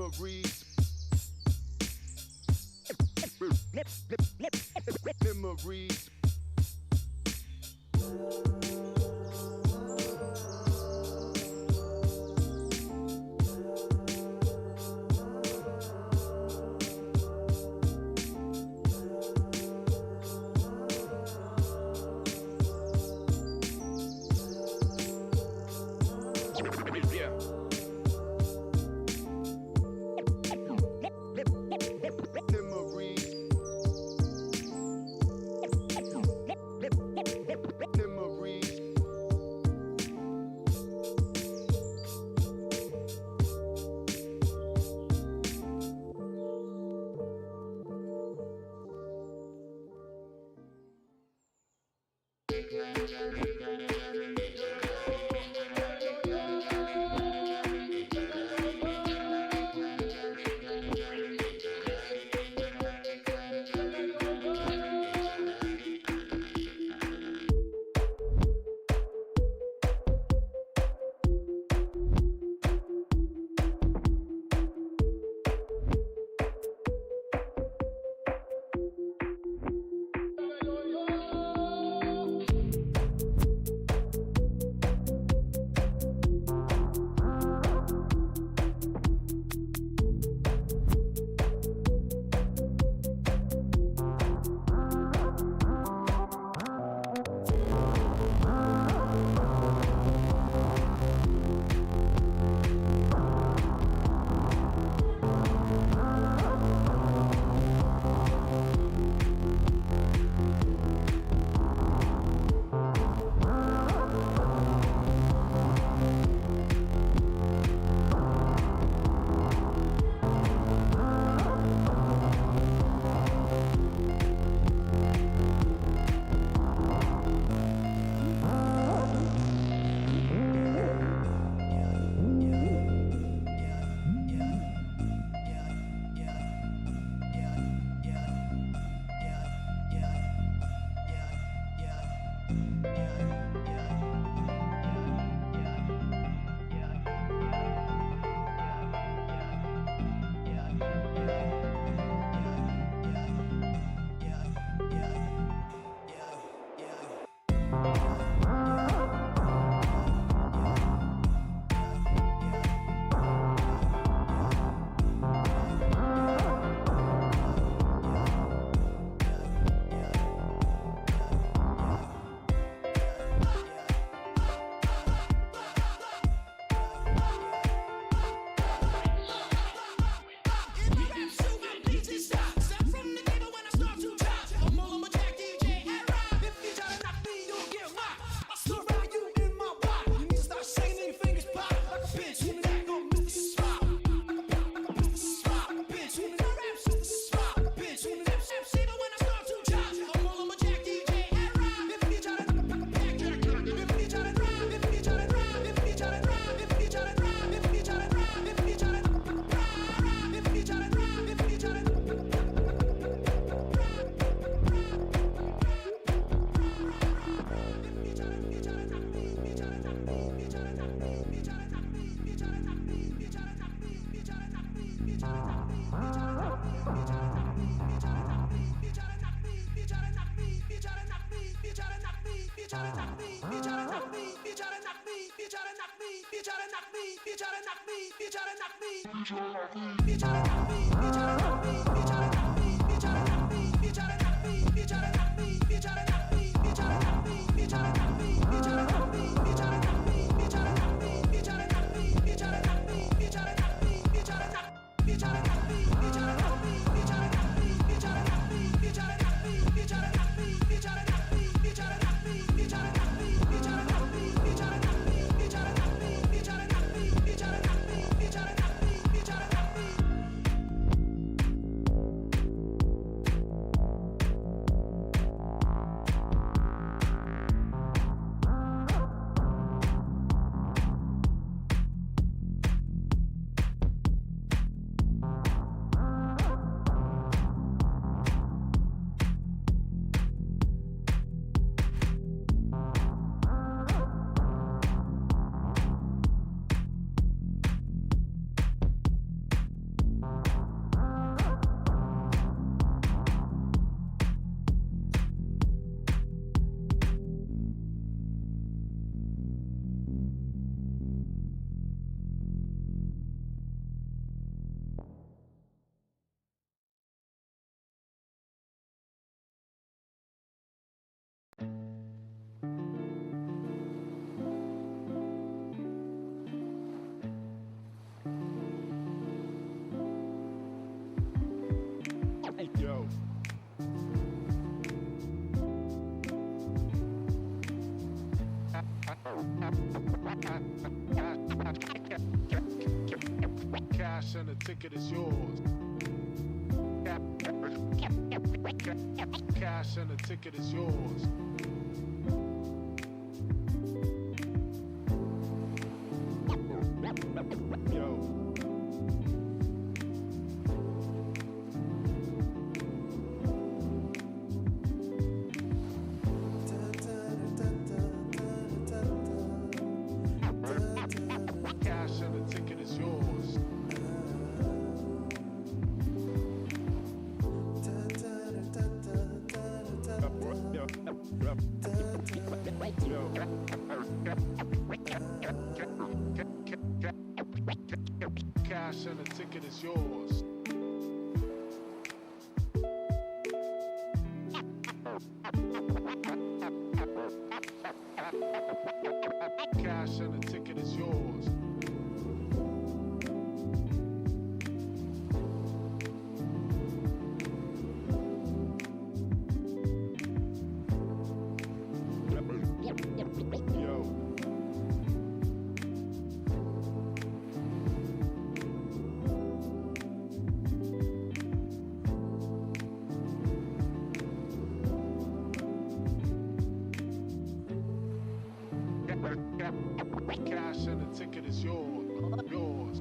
Memories. Memories. Cash and the ticket is yours. Cash and the ticket is yours. Yo. Cash and the ticket is yours. Cash and the ticket is yours. Cash and the ticket is yours. Yo. Cash and the ticket is yours. Yours.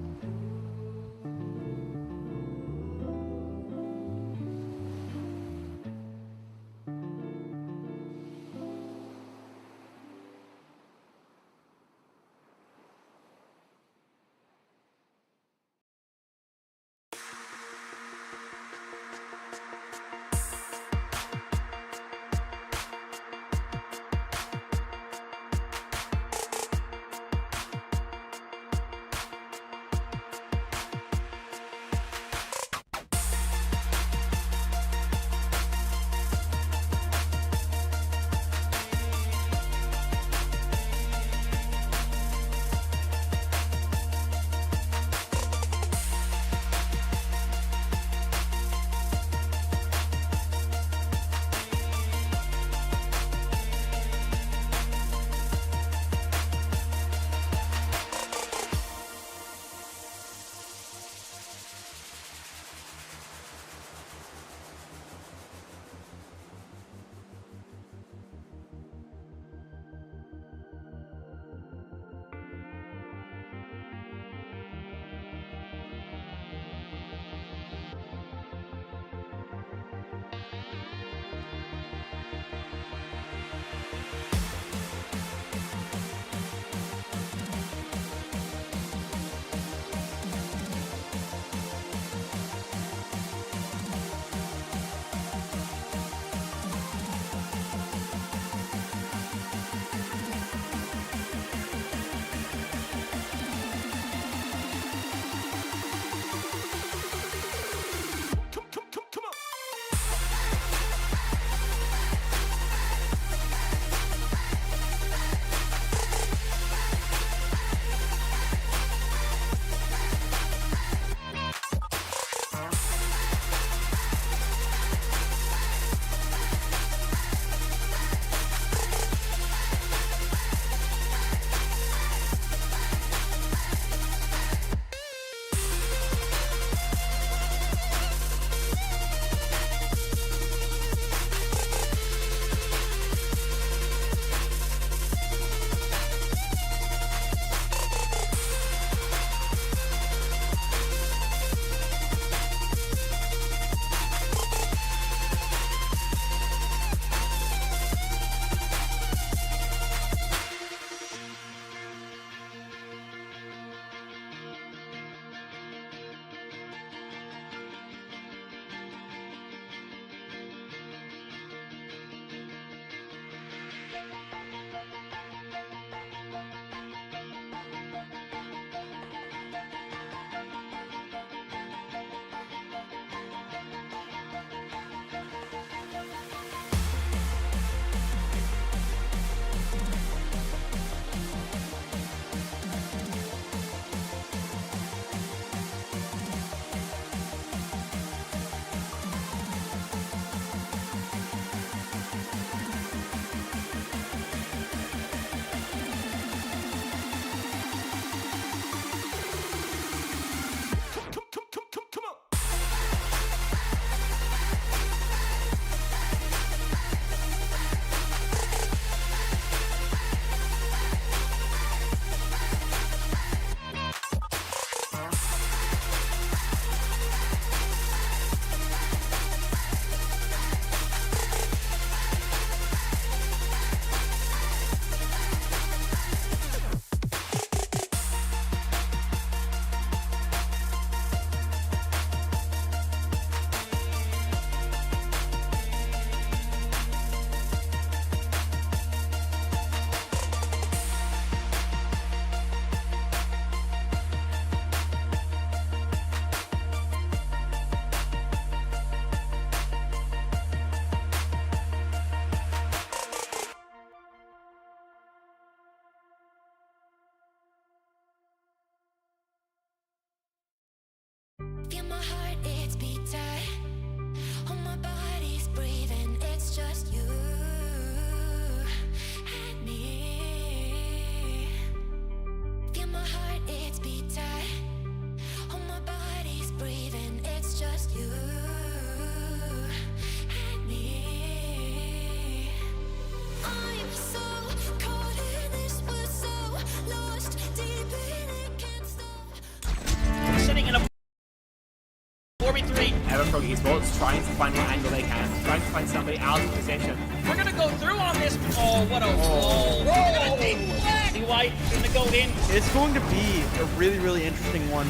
spots, trying to find what angle they can, trying to find somebody out of position. We're gonna go through on this. Oh, what a roll. We're gonna deflect. See White gonna go in. It's going to be a really, really interesting one.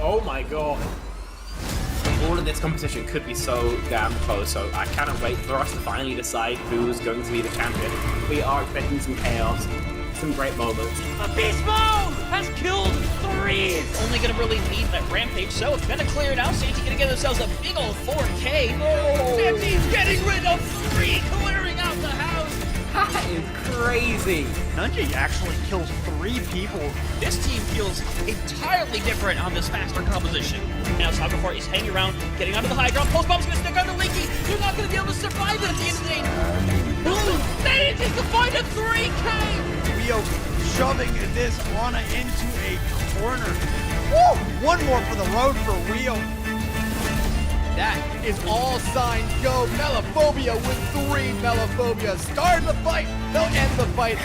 Oh my god. All of this competition could be so damn close, so I cannot wait for us to finally decide who's going to be the champion. We are expecting some chaos, some great moments. Beast Mode has killed 3. Only gonna really need that Rampage, so it's gonna clear it out. Santi gonna get themselves a big old 4K. Oh. Santi's getting rid of 3, clearing out the house. That is crazy. Nunji actually kills 3 people. This team feels entirely different on this faster composition. Now Saga Fort is hanging around, getting onto the high ground. Post bomb's gonna stick on the Linky. They're not gonna be able to survive it at the end of the day. Boom! They need to find a 3K! Rio shoving this Ana into a corner. Woo! One more for the road for Rio. That is all signs go. Melophobia with 3 Melophobia. Start the fight. They'll end the fight.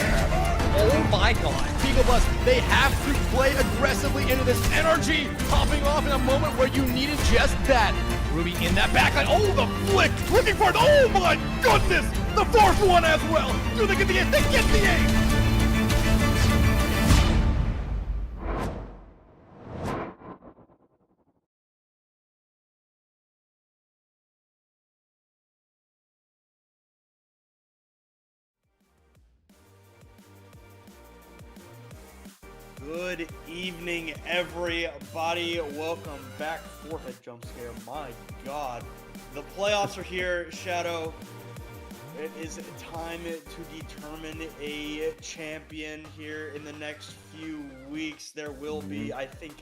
Oh my god. Beagle Bus, they have to play aggressively into this energy. Popping off in a moment where you needed just that. Ruby in that backline. Oh, the flick. Looking for it. Oh my goodness. The 4th one as well. Do they get the ace? They get the ace. Good evening, everybody. Welcome back. Forehead jump scare. My God. The playoffs are here, Shadow. It is time to determine a champion here in the next few weeks. There will be, I think,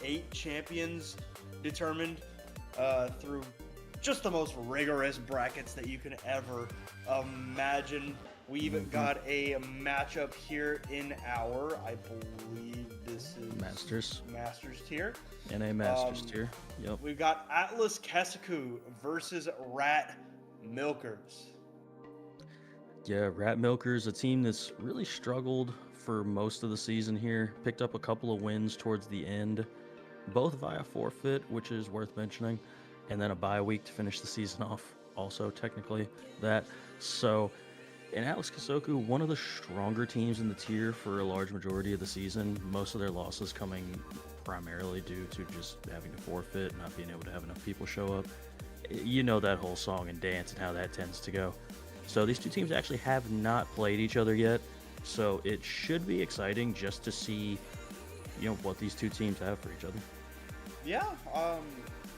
8 champions determined through just the most rigorous brackets that you can ever imagine. We've got a matchup here in our, I believe this is Masters tier. NA Masters tier. Yep. We've got Atlas Kessoku versus Rat Milkers. Yeah, Rat Milkers, a team that's really struggled for most of the season here. Picked up a couple of wins towards the end, both via forfeit, which is worth mentioning, and then a bye week to finish the season off. Also, technically, that. So, in Atlas Kessoku, one of the stronger teams in the tier for a large majority of the season. Most of their losses coming primarily due to just having to forfeit, not being able to have enough people show up. You know that whole song and dance and how that tends to go. So these two teams actually have not played each other yet. So it should be exciting just to see, what these two teams have for each other. Yeah,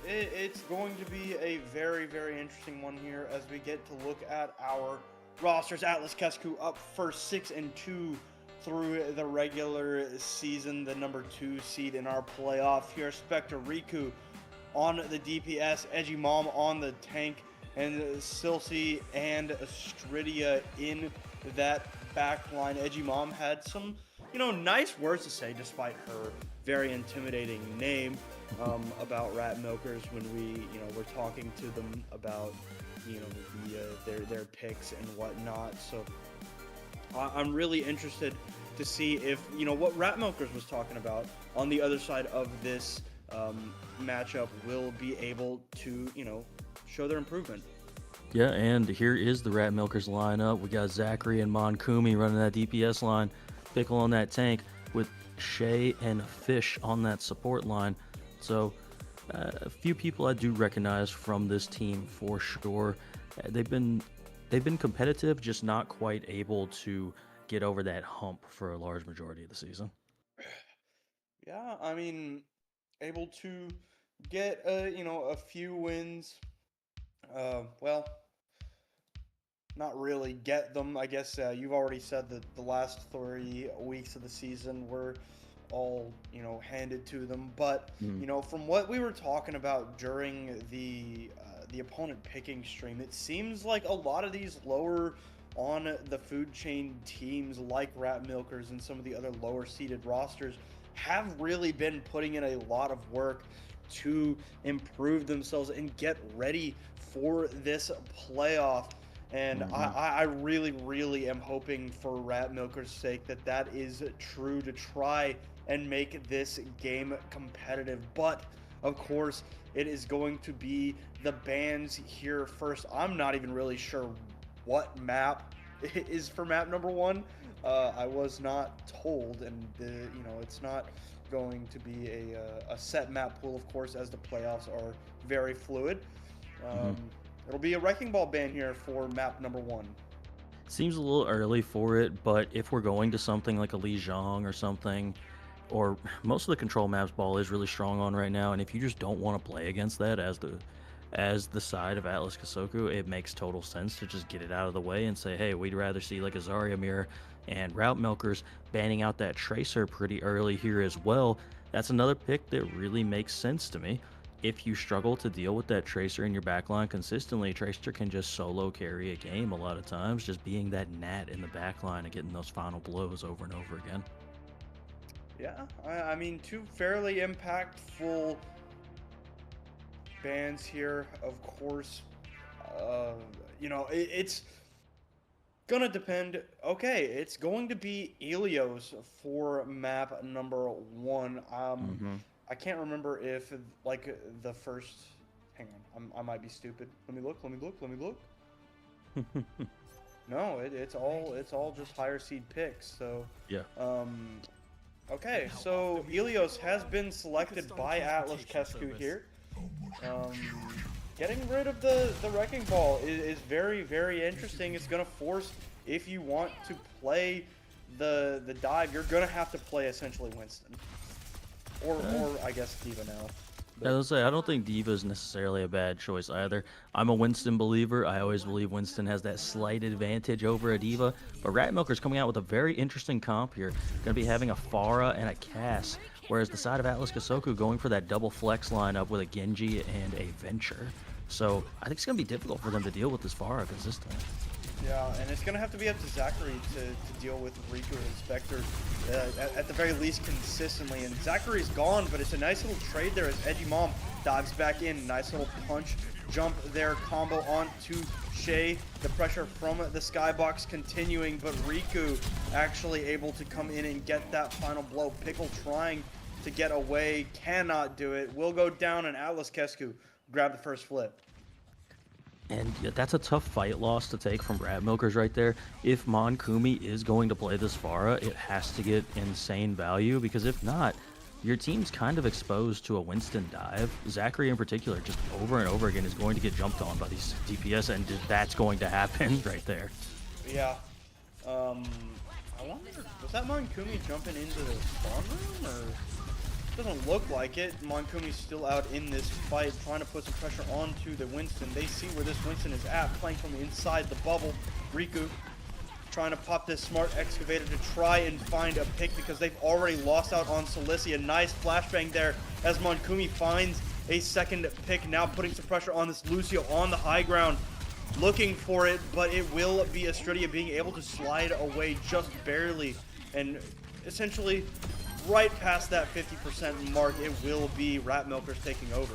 it's going to be a very, very interesting one here as we get to look at our rosters. Atlas Kessoku up first, 6-2 through the regular season, the number 2 seed in our playoff here. Spectre Riku on the DPS, Edgy Mom on the tank, and Silsey and Stridia in that back line. Edgy Mom had some, nice words to say despite her very intimidating name about Rat Milkers when we, were talking to them about their picks and whatnot. So I'm really interested to see if what Rat Milkers was talking about on the other side of this matchup will be able to show their improvement. Yeah, and here is the Rat Milkers lineup. We got Zachary and Monkumi running that DPS line, Pickle on that tank, with Shay and Fish on that support line. So a few people I do recognize from this team for sure. They've been competitive, just not quite able to get over that hump for a large majority of the season. Yeah, I mean, able to get a few wins. Well, not really get them. I guess you've already said that the last 3 weeks of the season were all handed to them, but from what we were talking about during the opponent picking stream, it seems like a lot of these lower on the food chain teams like Rat Milkers and some of the other lower seeded rosters have really been putting in a lot of work to improve themselves and get ready for this playoff. And I really, really am hoping for Rat Milker's sake that is true, to try and make this game competitive. But Of course, it is going to be the bans here first. I'm not even really sure what map is for map number 1. I was not told, and it's not going to be a set map pool, of course, as the playoffs are very fluid. It'll be a Wrecking Ball ban here for map number 1. Seems a little early for it, but if we're going to something like a Lijiang or something, or most of the control maps Ball is really strong on right now, and if you just don't want to play against that as the side of Atlas Kessoku, it makes total sense to just get it out of the way and say, hey, we'd rather see like a Zarya mirror and Route Milkers banning out that Tracer pretty early here as well. That's another pick that really makes sense to me. If you struggle to deal with that Tracer in your backline consistently, Tracer can just solo carry a game a lot of times, just being that gnat in the backline and getting those final blows over and over again. Yeah, I mean, 2 fairly impactful bans here, of course. It's gonna depend. Okay, it's going to be Ilios for map number 1. I can't remember if like the first. Hang on, I might be stupid. Let me look. No, it's all just higher seed picks. So yeah. Okay, so Ilios has been selected by Atlas Kessoku here. Getting rid of the Wrecking Ball is very, very interesting. It's going to force, if you want to play the dive, you're going to have to play essentially Winston. Or I guess Diva now. I was say, I don't think Diva is necessarily a bad choice either. I'm a Winston believer. I always believe Winston has that slight advantage over a Diva. But Rat Milker's coming out with a very interesting comp here. Going to be having a Pharah and a Cass, whereas the side of Atlas Kessoku going for that double flex lineup with a Genji and a Venture. So I think it's going to be difficult for them to deal with this Pharah consistently. Yeah, and it's going to have to be up to Zachary to deal with Riku and Spectre at the very least consistently. And Zachary's gone, but it's a nice little trade there as Edgy Mom dives back in. Nice little punch jump there, combo onto Shay. The pressure from the skybox continuing, but Riku actually able to come in and get that final blow. Pickle trying to get away, cannot do it. Will go down, and Atlas Kessoku grab the first flip. And that's a tough fight loss to take from Rat Milkers right there. If Monkumi is going to play this Pharah, it has to get insane value, because if not, your team's kind of exposed to a Winston dive. Zachary in particular, just over and over again, is going to get jumped on by these DPS, and that's going to happen right there. Yeah. I wonder, was that Monkumi jumping into the spawn room, or? Doesn't look like it. Monkumi's still out in this fight, trying to put some pressure onto the Winston. They see where this Winston is at, playing from inside the bubble. Riku trying to pop this smart excavator to try and find a pick, because they've already lost out on Cilicia. Nice flashbang there as Monkumi finds a second pick, now putting some pressure on this Lucio on the high ground. Looking for it, but it will be Astridia being able to slide away just barely, and essentially right past that 50% mark, it will be Rat Milkers taking over.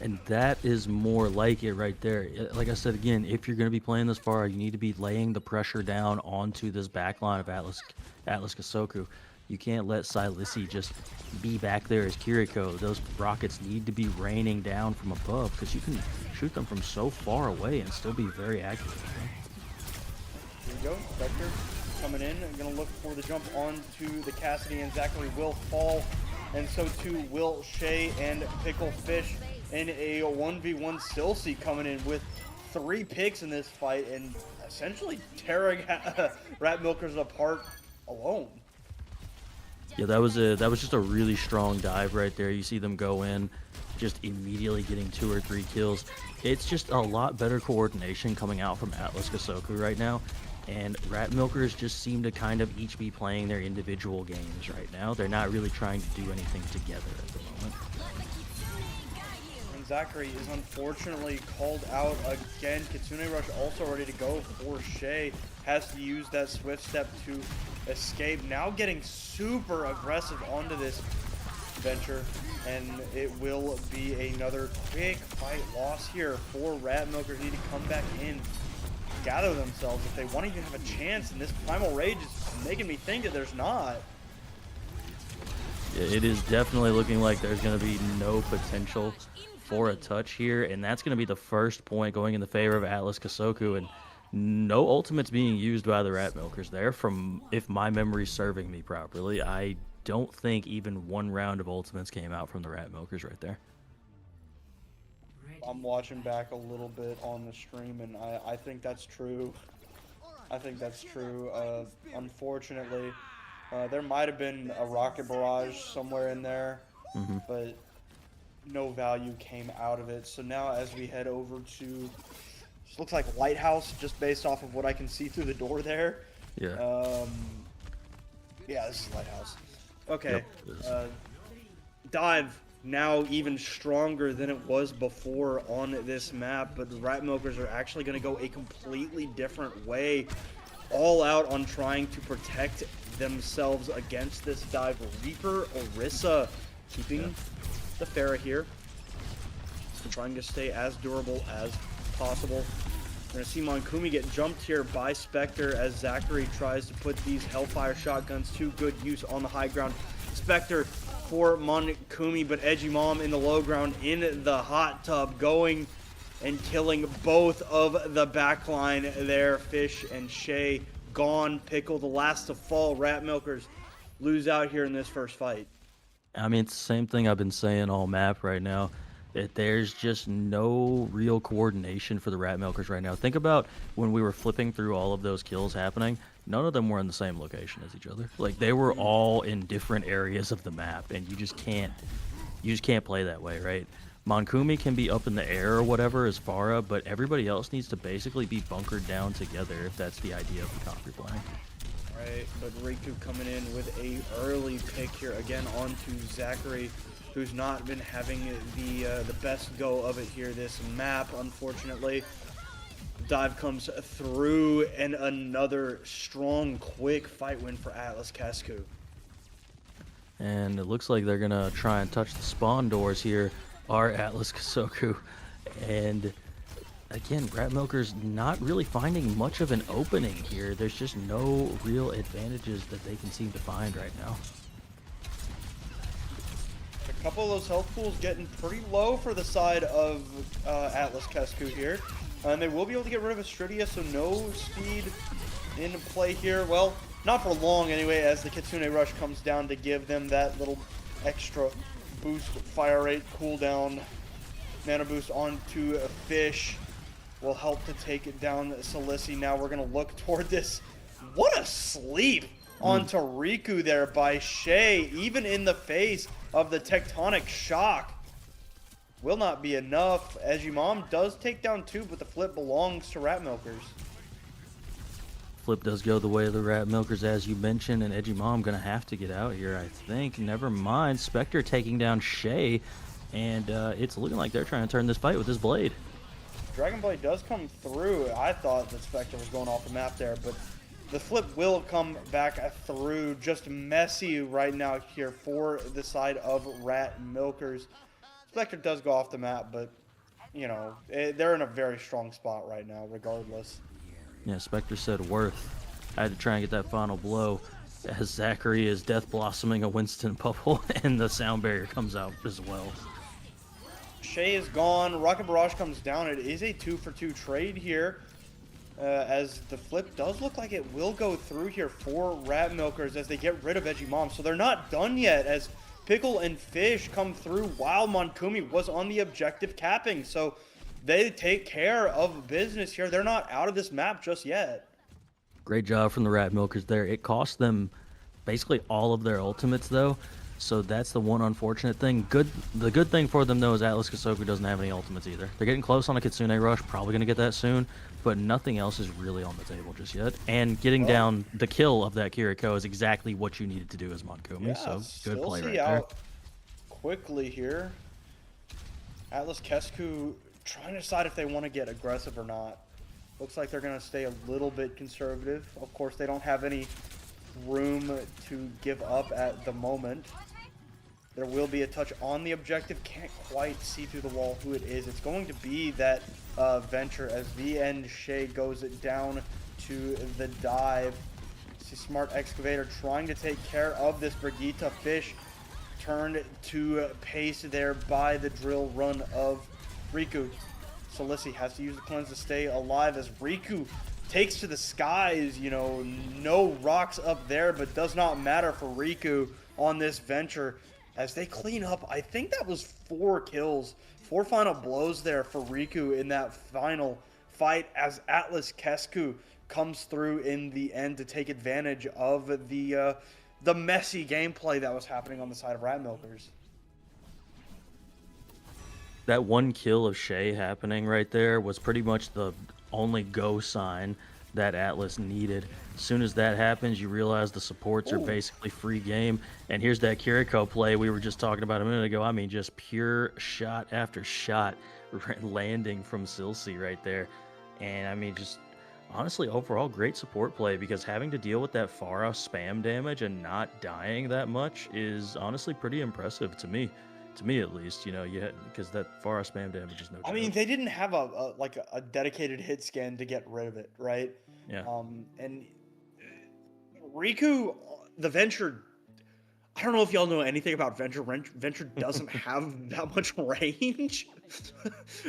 And that is more like it right there. Like I said again, if you're going to be playing this far, you need to be laying the pressure down onto this backline of Atlas Kessoku. You can't let Cilicia just be back there as Kiriko. Those rockets need to be raining down from above, because you can shoot them from so far away and still be very accurate. Here we go, Spectre coming in and gonna look for the jump onto the Cassidy, and Zachary will fall, and so too will Shay and Pickle Fish in a 1v1. Silsey coming in with 3 picks in this fight and essentially tearing Rat Milkers apart alone. Yeah, that was just a really strong dive right there. You see them go in, just immediately getting 2 or 3 kills. It's just a lot better coordination coming out from Atlas Kessoku right now. And Rat Milkers just seem to kind of each be playing their individual games right now. They're not really trying to do anything together at the moment. And Zachary is unfortunately called out again. Kitsune Rush also ready to go for Shay. Has to use that swift step to escape. Now getting super aggressive onto this Venture. And it will be another quick fight loss here for Rat Milkers. Need to come back in, gather themselves if they want to even have a chance, and this Primal Rage is making me think that there's not. It is definitely looking like there's going to be no potential for a touch here, and that's going to be the first point going in the favor of Atlas Kessoku, and no ultimates being used by the Rat Milkers there. From, if my memory's serving me properly, I don't think even one round of ultimates came out from the Rat Milkers right there. I'm watching back a little bit on the stream, and I think that's true. I think that's true. Unfortunately, there might have been a rocket barrage somewhere in there, but no value came out of it. So now as we head over to, this looks like Lighthouse, just based off of what I can see through the door there. Yeah. Yeah, this is Lighthouse. Okay. Yep, Dive now even stronger than it was before on this map, but the Rat Milkers are actually going to go a completely different way, all out on trying to protect themselves against this dive. Reaper, Orisa keeping the Pharah here, trying to stay as durable as possible. We're going to see Monkumi get jumped here by Spectre as Zachary tries to put these Hellfire shotguns to good use on the high ground. Spectre for Monkumi, but Edgy Mom in the low ground in the hot tub, going and killing both of the backline there. Fish and Shay gone. Pickle the last to fall. Rat Milkers lose out here in this first fight. I mean, it's the same thing I've been saying all map right now, that there's just no real coordination for the Rat Milkers right now. Think about when we were flipping through all of those kills happening, none of them were in the same location as each other. Like, they were all in different areas of the map, and you just can't play that way, right? Monkumi can be up in the air or whatever as Farah, but everybody else needs to basically be bunkered down together if that's the idea of the comp you're playing. Right, but Riku coming in with a early pick here again onto Zachary, who's not been having the best go of it here this map, unfortunately. Dive comes through, and another strong, quick fight win for Atlas Kessoku. And it looks like they're going to try and touch the spawn doors here, are Atlas Kessoku. And again, Rat Milkers not really finding much of an opening here. There's just no real advantages that they can seem to find right now. A couple of those health pools getting pretty low for the side of Atlas Kessoku here. And they will be able to get rid of Astridia, so no speed in play here. Well, not for long anyway, as the Kitsune Rush comes down to give them that little extra boost, fire rate, cooldown, mana boost onto a Fish. Will help to take it down Salisi. Now we're going to look toward this. What a sleep onto Riku there by Shay, even in the face of the tectonic shock. Will not be enough. Edgymom does take down two, but the flip belongs to Rat Milkers. Flip does go the way of the Rat Milkers, as you mentioned, and Edgymom going to have to get out here, I think. Never mind. Spectre taking down Shay, and it's looking like they're trying to turn this fight with this blade. Dragon Blade does come through. I thought that Spectre was going off the map there, but the flip will come back through. Just messy right now here for the side of Rat Milkers. Spectre does go off the map, but, you know, they're in a very strong spot right now, regardless. Yeah, Spectre said worth. I had to try and get that final blow as Zachary is death blossoming a Winston bubble, and the sound barrier comes out as well. Shay is gone. Rocket Barrage comes down. It is a 2-for-2 trade here, as the flip does look like it will go through here for Rat Milkers as they get rid of Edgymom. So they're not done yet, as Pickle and Fish come through while Monkumi was on the objective capping. So they take care of business here. They're not out of this map just yet. Great job from the Rat Milkers there. It cost them basically all of their ultimates, though. So that's the one unfortunate thing. The good thing for them, though, is Atlas Kessoku doesn't have any ultimates either. They're getting close on a Kitsune Rush, probably going to get that soon, but nothing else is really on the table just yet. And getting down the kill of that Kiriko is exactly what you needed to do as Monkumi, Yeah, so good play right out there. Quickly here. Atlas Kessoku trying to decide if they want to get aggressive or not. Looks like they're going to stay a little bit conservative. Of course, they don't have any room to give up at the moment. There will be a touch on the objective. Can't quite see through the wall who it is. It's going to be that Venture as VN Shay goes down to the dive. See Smart Excavator trying to take care of this Brigitte. Fish turned to pace there by the drill run of Riku. Solisi has to use the cleanse to stay alive as Riku takes to the skies. You know, no rocks up there, but does not matter for Riku on this venture as they clean up. I think that was 4 kills, 4 final blows there for Riku in that final fight as Atlas Kessoku comes through in the end to take advantage of the messy gameplay that was happening on the side of Rat Milkers. That one kill of Shay happening right there was pretty much the only go sign that Atlas needed. As soon as that happens, you realize the supports are basically free game. And here's that Kiriko play we were just talking about a minute ago. I mean, just pure shot after shot landing from Silsey right there. And I mean, just honestly, overall, great support play, because having to deal with that Pharah spam damage and not dying that much is honestly pretty impressive to me. To me, at least, you know, because that Pharah spam damage is no joke. I mean, they didn't have a dedicated hit scan to get rid of it, right? Yeah. And Riku, the Venture, I don't know if y'all know anything about Venture. Venture doesn't have that much range.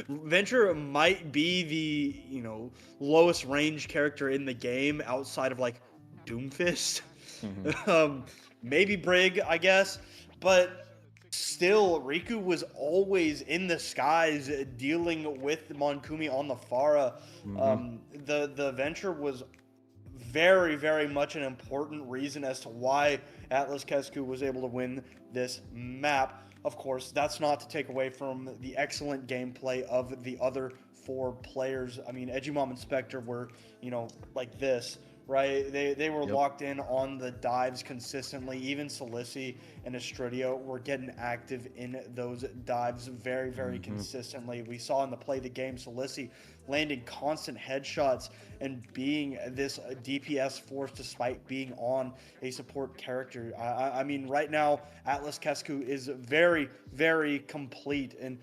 Venture might be the, you know, lowest range character in the game outside of like Doomfist. Maybe Brig, I guess. But still, Riku was always in the skies dealing with Monkumi on the Pharah. The Venture was very, very much an important reason as to why Atlas Kessoku was able to win this map. Of course, that's not to take away from the excellent gameplay of the other 4 players. I mean, Edgymom and Spectre were, you know, like this, right? They were locked in on the dives consistently. Even Solisi and Estridio were getting active in those dives very, very consistently. We saw in the play the game, Solisi landing constant headshots and being this DPS force despite being on a support character. I mean, right now, Atlas Kessoku is very, very complete. And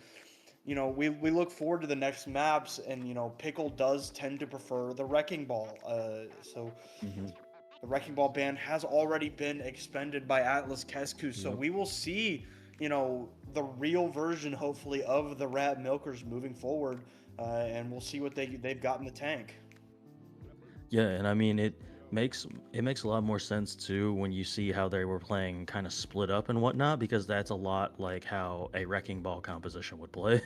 you know, we look forward to the next maps, and you know, Pickle does tend to prefer the Wrecking Ball. So the Wrecking Ball ban has already been expended by Atlas Kessoku. So we will see, you know, the real version, hopefully, of the Rat Milkers moving forward, and we'll see what they've got in the tank. Yeah, and I mean, it makes a lot more sense too when you see how they were playing kind of split up and whatnot, because that's a lot like how a Wrecking Ball composition would play.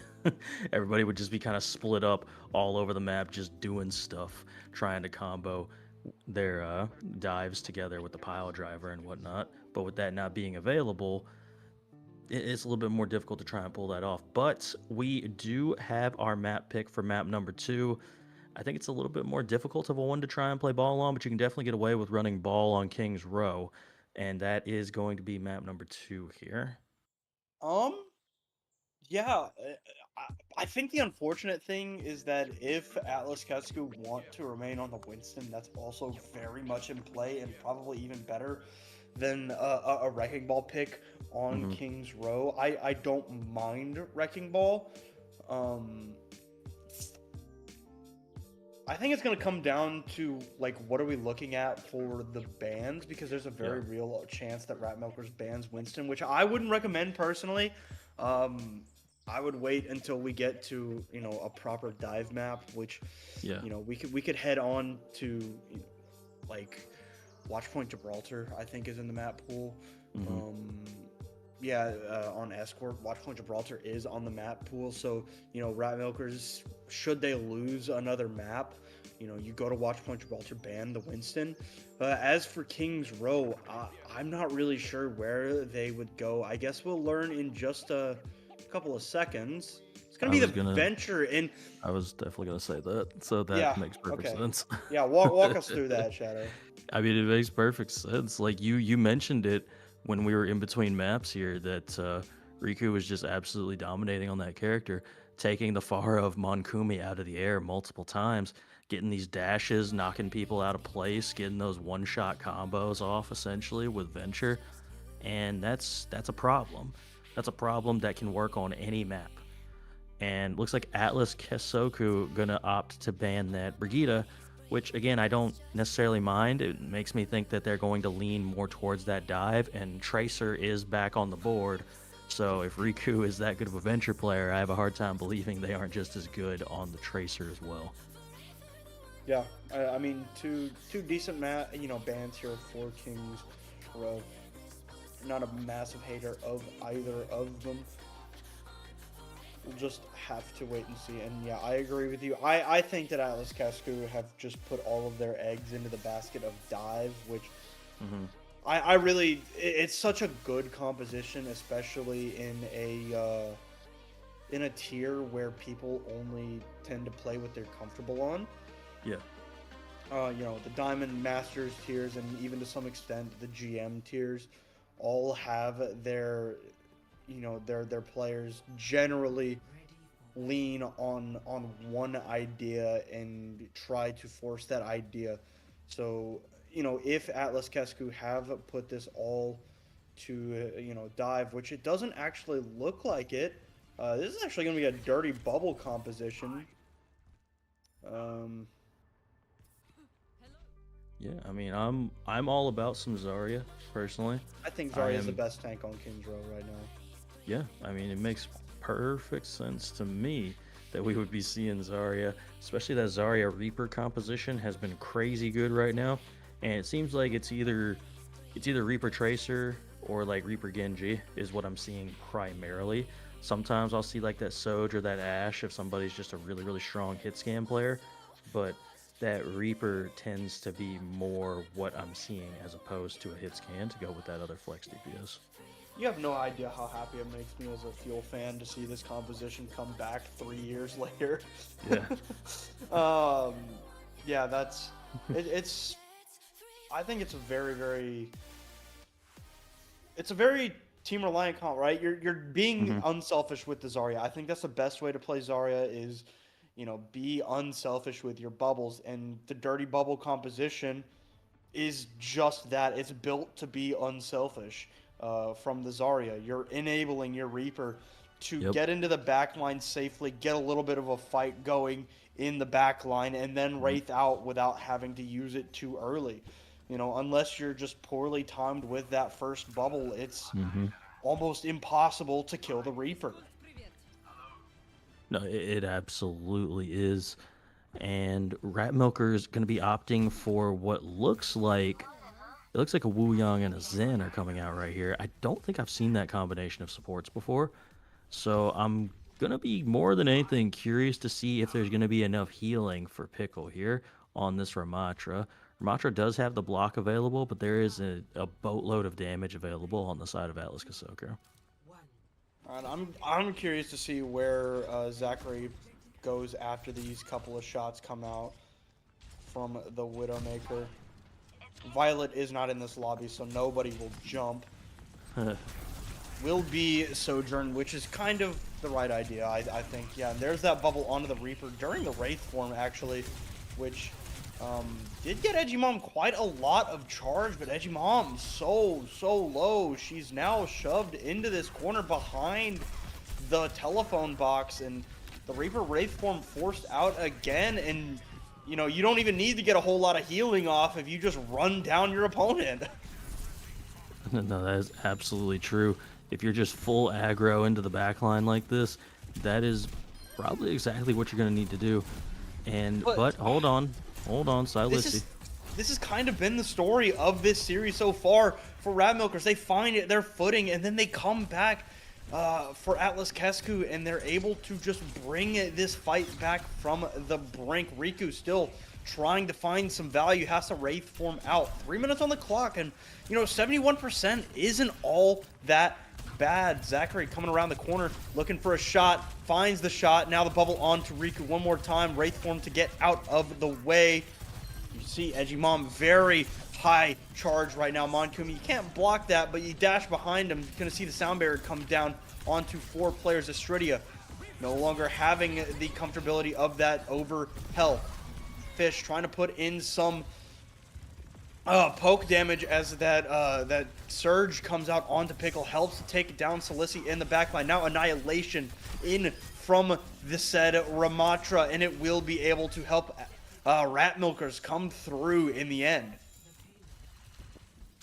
Everybody would just be kind of split up all over the map, just doing stuff, trying to combo their dives together with the pile driver and whatnot. But with that not being available, it's a little bit more difficult to try and pull that off. But we do have our map pick for map number 2. I think it's a little bit more difficult of a one to try and play ball on, but you can definitely get away with running ball on King's Row, and that is going to be map number 2 here. Yeah, I think the unfortunate thing is that if Atlas Kessoku want to remain on the Winston, that's also very much in play and probably even better than a Wrecking Ball pick on King's Row. I don't mind Wrecking Ball. I think it's going to come down to, like, what are we looking at for the bans? Because there's a very real chance that Rat Milkers bans Winston, which I wouldn't recommend personally. I would wait until we get to, you know, a proper dive map, which, you know, we could head on to, you know, like, Watchpoint Gibraltar, I think, is in the map pool. On Escort, Watchpoint Gibraltar is on the map pool. So, you know, Rat Milkers, should they lose another map, you know, you go to Watchpoint Gibraltar, ban the Winston. As for King's Row, I'm not really sure where they would go. I guess we'll learn in just a couple of seconds. It's going to be the Venture in... I was definitely going to say that, so that makes perfect sense. Yeah, walk us through that, Shadow. I mean, it makes perfect sense. Like, you mentioned it when we were in between maps here, that Riku was just absolutely dominating on that character, taking the Pharah of Monkumi out of the air multiple times, getting these dashes, knocking people out of place, getting those one-shot combos off, essentially, with Venture. And that's a problem. That's a problem that can work on any map. And looks like Atlas Kessoku gonna opt to ban that. Brigitte, which again, I don't necessarily mind. It makes me think that they're going to lean more towards that dive, and Tracer is back on the board. So if Riku is that good of a Venture player, I have a hard time believing they aren't just as good on the Tracer as well. Yeah, I mean, two decent bands here for Kings Row. Not a massive hater of either of them. We'll just have to wait and see. And yeah, I agree with you. I think that Atlas Kessoku have just put all of their eggs into the basket of dive, which I really, it's such a good composition, especially in a tier where people only tend to play what they're comfortable on. Yeah. The Diamond Masters tiers, and even to some extent the GM tiers, all have their players generally lean on one idea and try to force that idea. So, if Atlas Kessoku have put this all to, dive, which it doesn't actually look like it, this is actually going to be a dirty bubble composition. Yeah, I mean, I'm all about some Zarya, personally. I think Zarya is the best tank on Kings Row right now. Yeah, I mean, it makes perfect sense to me that we would be seeing Zarya, especially that Zarya Reaper composition has been crazy good right now, and it seems like it's either Reaper Tracer or like Reaper Genji is what I'm seeing primarily. Sometimes I'll see like that Soj or that Ashe if somebody's just a really, really strong hit scan player, but that Reaper tends to be more what I'm seeing as opposed to a hit scan to go with that other flex DPS. You have no idea how happy it makes me as a Fuel fan to see this composition come back 3 years later. Yeah. Yeah, that's it's. I think it's a very team reliant comp, right? You're being unselfish with the Zarya. I think that's the best way to play Zarya is, be unselfish with your bubbles, and the dirty bubble composition is just that. It's built to be unselfish. From the Zarya, you're enabling your Reaper to get into the back line safely, get a little bit of a fight going in the back line, and then Wraith out without having to use it too early. Unless you're just poorly timed with that first bubble, it's almost impossible to kill the Reaper. No, it absolutely is. And Rat Milker is going to be opting for what looks like a Wu Yang and a Zen are coming out right here. I don't think I've seen that combination of supports before. So I'm going to be more than anything curious to see if there's going to be enough healing for Pickle here on this Ramatra. Ramatra does have the block available, but there is a boatload of damage available on the side of Atlas Kessoku. And I'm curious to see where Zachary goes after these couple of shots come out from the Widowmaker. Violet is not in this lobby, so nobody will jump. Will be Sojourn, which is kind of the right idea, I think. Yeah, and there's that bubble onto the Reaper during the Wraith form, actually, which did get Edgymom quite a lot of charge, but Edgymom so low. She's now shoved into this corner behind the telephone box, and the Reaper Wraith form forced out again, and you don't even need to get a whole lot of healing off if you just run down your opponent. No, that is absolutely true. If you're just full aggro into the backline like this, that is probably exactly what you're going to need to do. And but hold on, Silassi. This has kind of been the story of this series so far for Rat Milkers. They find their footing, and then they come back for Atlas Kessoku, and they're able to just bring this fight back from the brink. Riku still trying to find some value, has to Wraith form out. 3 minutes on the clock, and 71% isn't all that bad. Zachary coming around the corner, looking for a shot, finds the shot. Now the bubble on to Riku one more time. Wraith form to get out of the way. You see Edgymom very high charge right now. Monkumi, you can't block that, but you dash behind him. You're going to see the sound barrier come down onto 4 players. Astridia no longer having the comfortability of that over health. Fish trying to put in some poke damage as that Surge comes out onto Pickle, helps to take down Silassi in the backline. Now Annihilation in from the said Ramatra, and it will be able to help Rat Milkers come through in the end.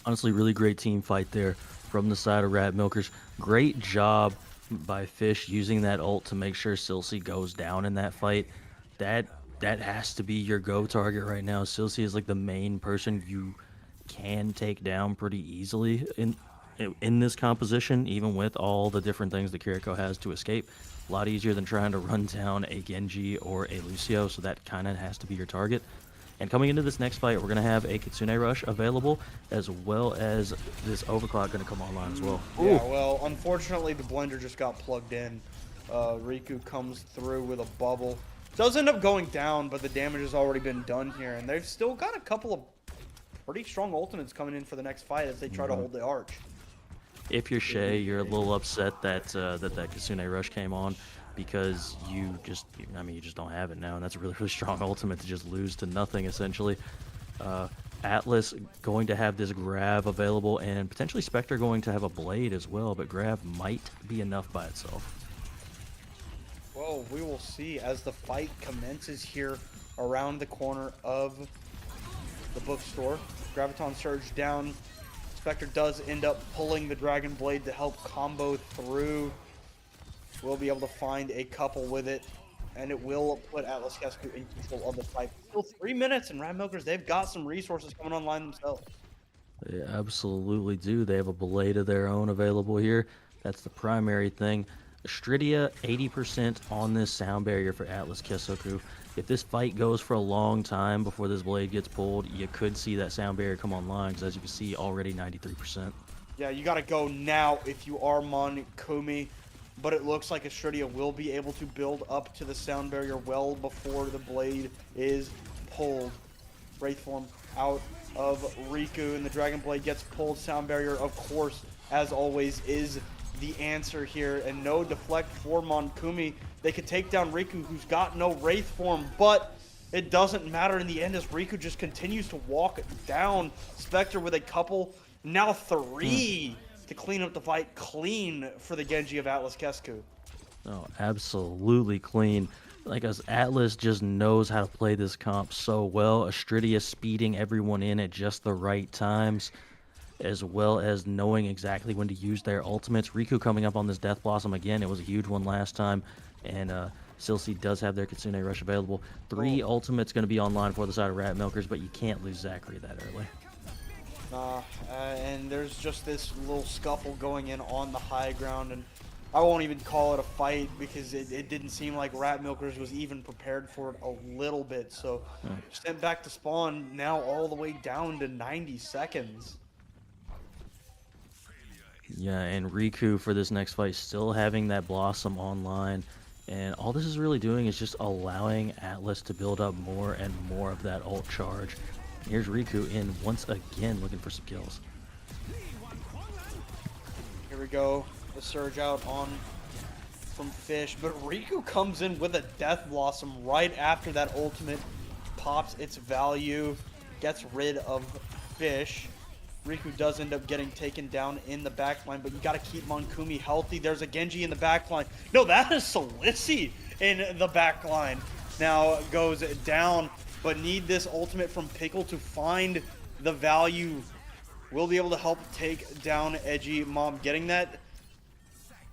Honestly, really great team fight there from the side of Rat Milkers. Great job by Fish using that ult to make sure Silsey goes down in that fight. That has to be your go target right now. Silsey is like the main person you can take down pretty easily in this composition, even with all the different things that Kiriko has to escape. A lot easier than trying to run down a Genji or a Lucio, so that kind of has to be your target. And coming into this next fight, we're going to have a Kitsune Rush available, as well as this Overclock going to come online as well. Yeah, well, unfortunately, the blender just got plugged in. Riku comes through with a bubble. Does end up going down, but the damage has already been done here. And they've still got a couple of pretty strong ultimates coming in for the next fight as they try to hold the arch. If you're Shay, you're a little upset that that Kitsune Rush came on, because you just don't have it now, and that's a really, really strong ultimate to just lose to nothing, essentially. Atlas going to have this Grav available, and potentially Spectre going to have a Blade as well, but Grav might be enough by itself. Well, we will see as the fight commences here around the corner of the bookstore. Graviton Surge down. Spectre does end up pulling the Dragon Blade to help combo through. We'll be able to find a couple with it, and it will put Atlas Kessoku in control of the fight. Still 3 minutes, and Rat Milkers, they've got some resources coming online themselves. They absolutely do. They have a Blade of their own available here. That's the primary thing. Astridia, 80% on this sound barrier for Atlas Kessoku. If this fight goes for a long time before this Blade gets pulled, you could see that sound barrier come online, because as you can see, already 93%. Yeah, you got to go now if you are Monkumi. But it looks like Astridia will be able to build up to the sound barrier well before the Blade is pulled. Wraith form out of Riku, and the Dragon Blade gets pulled. Sound barrier, of course, as always, is the answer here. And no deflect for Monkumi. They could take down Riku, who's got no Wraith form, but it doesn't matter in the end as Riku just continues to walk down. Spectre with a couple, now 3. To clean up the fight clean for the Genji of Atlas Kessoku. Oh, absolutely clean. Like, as Atlas just knows how to play this comp so well. Astridia speeding everyone in at just the right times, as well as knowing exactly when to use their ultimates. Riku coming up on this Death Blossom again. It was a huge one last time. And Silsey does have their Kitsune Rush available. 3 ultimates going to be online for the side of Rat Milkers, but you can't lose Zachary that early. And there's just this little scuffle going in on the high ground, and I won't even call it a fight because it didn't seem like Rat Milkers was even prepared for it a little bit. So sent back to spawn, now all the way down to 90 seconds. Yeah, and Riku for this next fight still having that Blossom online. And all this is really doing is just allowing Atlas to build up more and more of that ult charge. Here's Riku in once again looking for some kills. Here we go. The surge out on from Fish, but Riku comes in with a Death Blossom right after that ultimate pops its value, gets rid of Fish. Riku does end up getting taken down in the backline, but you got to keep Monkumi healthy. There's a Genji in the backline. No, that is Solisi in the backline. Now goes down, but need this ultimate from Pickle to find the value. Will be able to help take down Edgy Mom. Getting that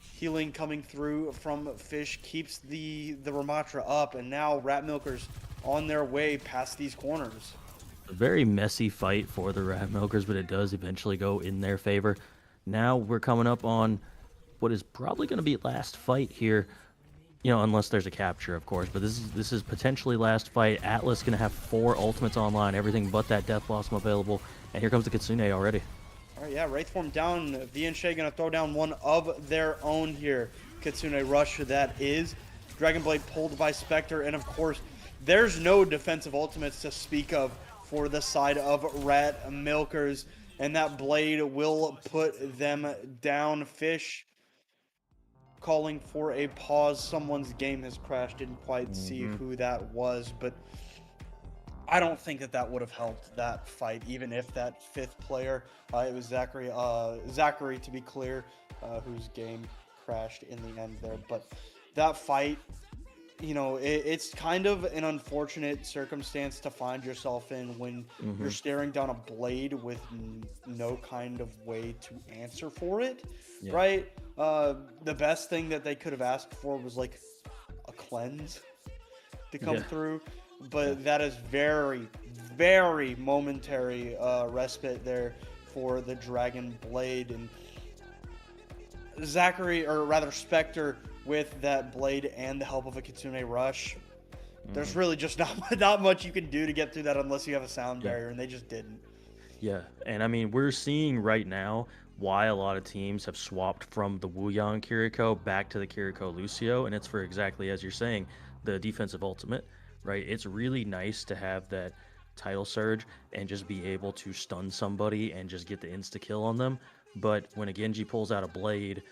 healing coming through from Fish keeps the Ramatra up, and now Rat Milkers on their way past these corners. A very messy fight for the Rat Milkers, but it does eventually go in their favor. Now we're coming up on what is probably going to be last fight here. You know, unless there's a capture, of course. But this is potentially last fight. Atlas going to have 4 ultimates online, everything but that Death Blossom available. And here comes the Kitsune already. All right, yeah, Wraith form down. V and Shay going to throw down one of their own here. Kitsune Rush, that is. Dragon Blade pulled by Spectre. And, of course, there's no defensive ultimates to speak of for the side of Rat Milkers. And that Blade will put them down. Fish calling for a pause. Someone's game has crashed. Didn't quite see who that was, but I don't think that would have helped that fight, even if that 5th player, it was Zachary, to be clear, whose game crashed in the end there. But that fight you know, it's kind of an unfortunate circumstance to find yourself in when you're staring down a blade with no kind of way to answer for it, right? The best thing that they could have asked for was like a cleanse to come through, but that is very, very momentary respite there for the Dragon Blade. And Zachary, or rather Spectre, with that blade and the help of a Kitsune Rush, there's really just not much you can do to get through that unless you have a sound barrier, and they just didn't. Yeah, and I mean, we're seeing right now why a lot of teams have swapped from the Wuyang Kiriko back to the Kiriko Lucio, and it's for exactly as you're saying, the defensive ultimate, right? It's really nice to have that title surge and just be able to stun somebody and just get the insta-kill on them. But when a Genji pulls out a blade,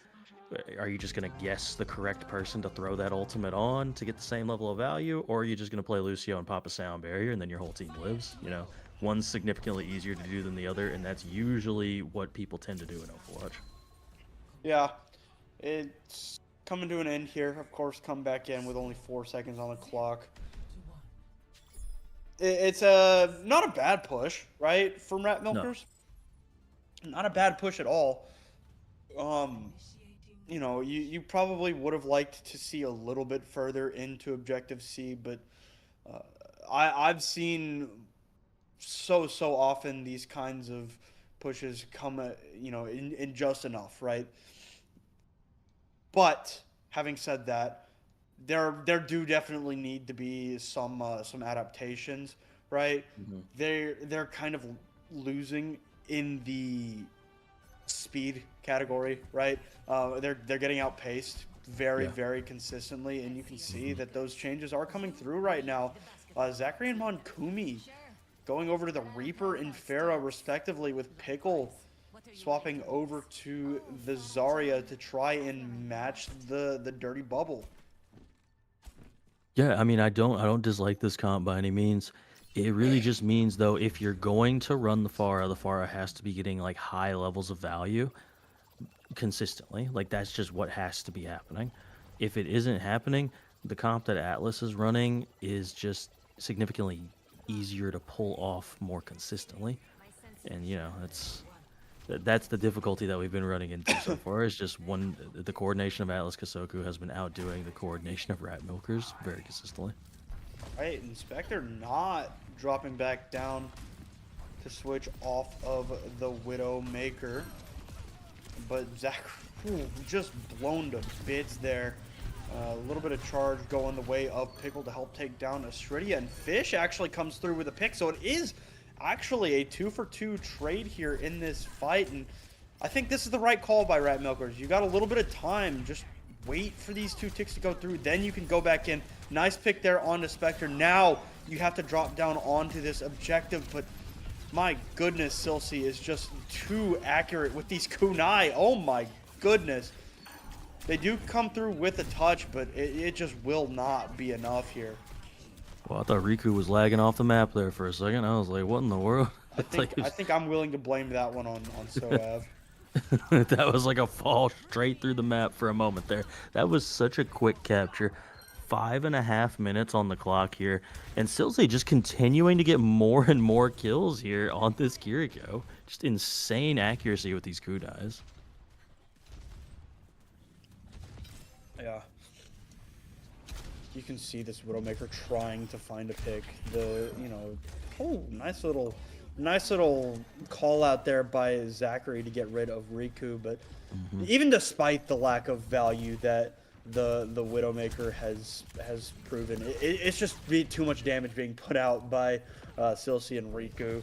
are you just going to guess the correct person to throw that ultimate on to get the same level of value? Or are you just going to play Lucio and pop a sound barrier and then your whole team lives? You know, one's significantly easier to do than the other, and that's usually what people tend to do in Overwatch. Yeah, it's coming to an end here. Of course, come back in with only 4 seconds on the clock. It's not a bad push, right, from Rat Milkers? No. Not a bad push at all. You know, you probably would have liked to see a little bit further into Objective C, but I've seen so often these kinds of pushes come, you know, in just enough, right? But having said that, there do definitely need to be some adaptations, right? They're kind of losing in the speed category, right? They're getting outpaced very consistently, and you can see that those changes are coming through right now. Zachary and Monkumi going over to the Reaper and Pharah respectively, with Pickle swapping over to the Zarya to try and match the dirty bubble. Yeah, I mean, I don't dislike this comp by any means. It really just means, though, if you're going to run the Pharah has to be getting like high levels of value consistently. Like, that's just what has to be happening. If it isn't happening, the comp that Atlas is running is just significantly easier to pull off more consistently. And, you know, that's the difficulty that we've been running into so far. Is just the coordination of Atlas Kessoku has been outdoing the coordination of Rat Milkers very consistently. Right, and Spectre not dropping back down to switch off of the Widowmaker. But Zach just blown to bits there. A little bit of charge going the way of Pickle to help take down Astridia, and Fish actually comes through with a pick, so it is actually a 2-for-2 trade here in this fight, and I think this is the right call by Rat Milkers. You got a little bit of time, just wait for these 2 ticks to go through, then you can go back in. Nice pick there onto Spectre. Now you have to drop down onto this objective, but my goodness, Silsey is just too accurate with these kunai. Oh my goodness. They do come through with a touch, but it just will not be enough here. Well, I thought Riku was lagging off the map there for a second. I was like, what in the world? I think I'm willing to blame that one on Soav. That was like a fall straight through the map for a moment there. That was such a quick capture. 5.5 minutes on the clock here, and Silsey just continuing to get more and more kills here on this Kiriko. Just insane accuracy with these kunais. Yeah. You can see this Widowmaker trying to find a pick. Nice little call out there by Zachary to get rid of Riku, but even despite the lack of value that the Widowmaker has proven, it's just too much damage being put out by Silsey and Riku.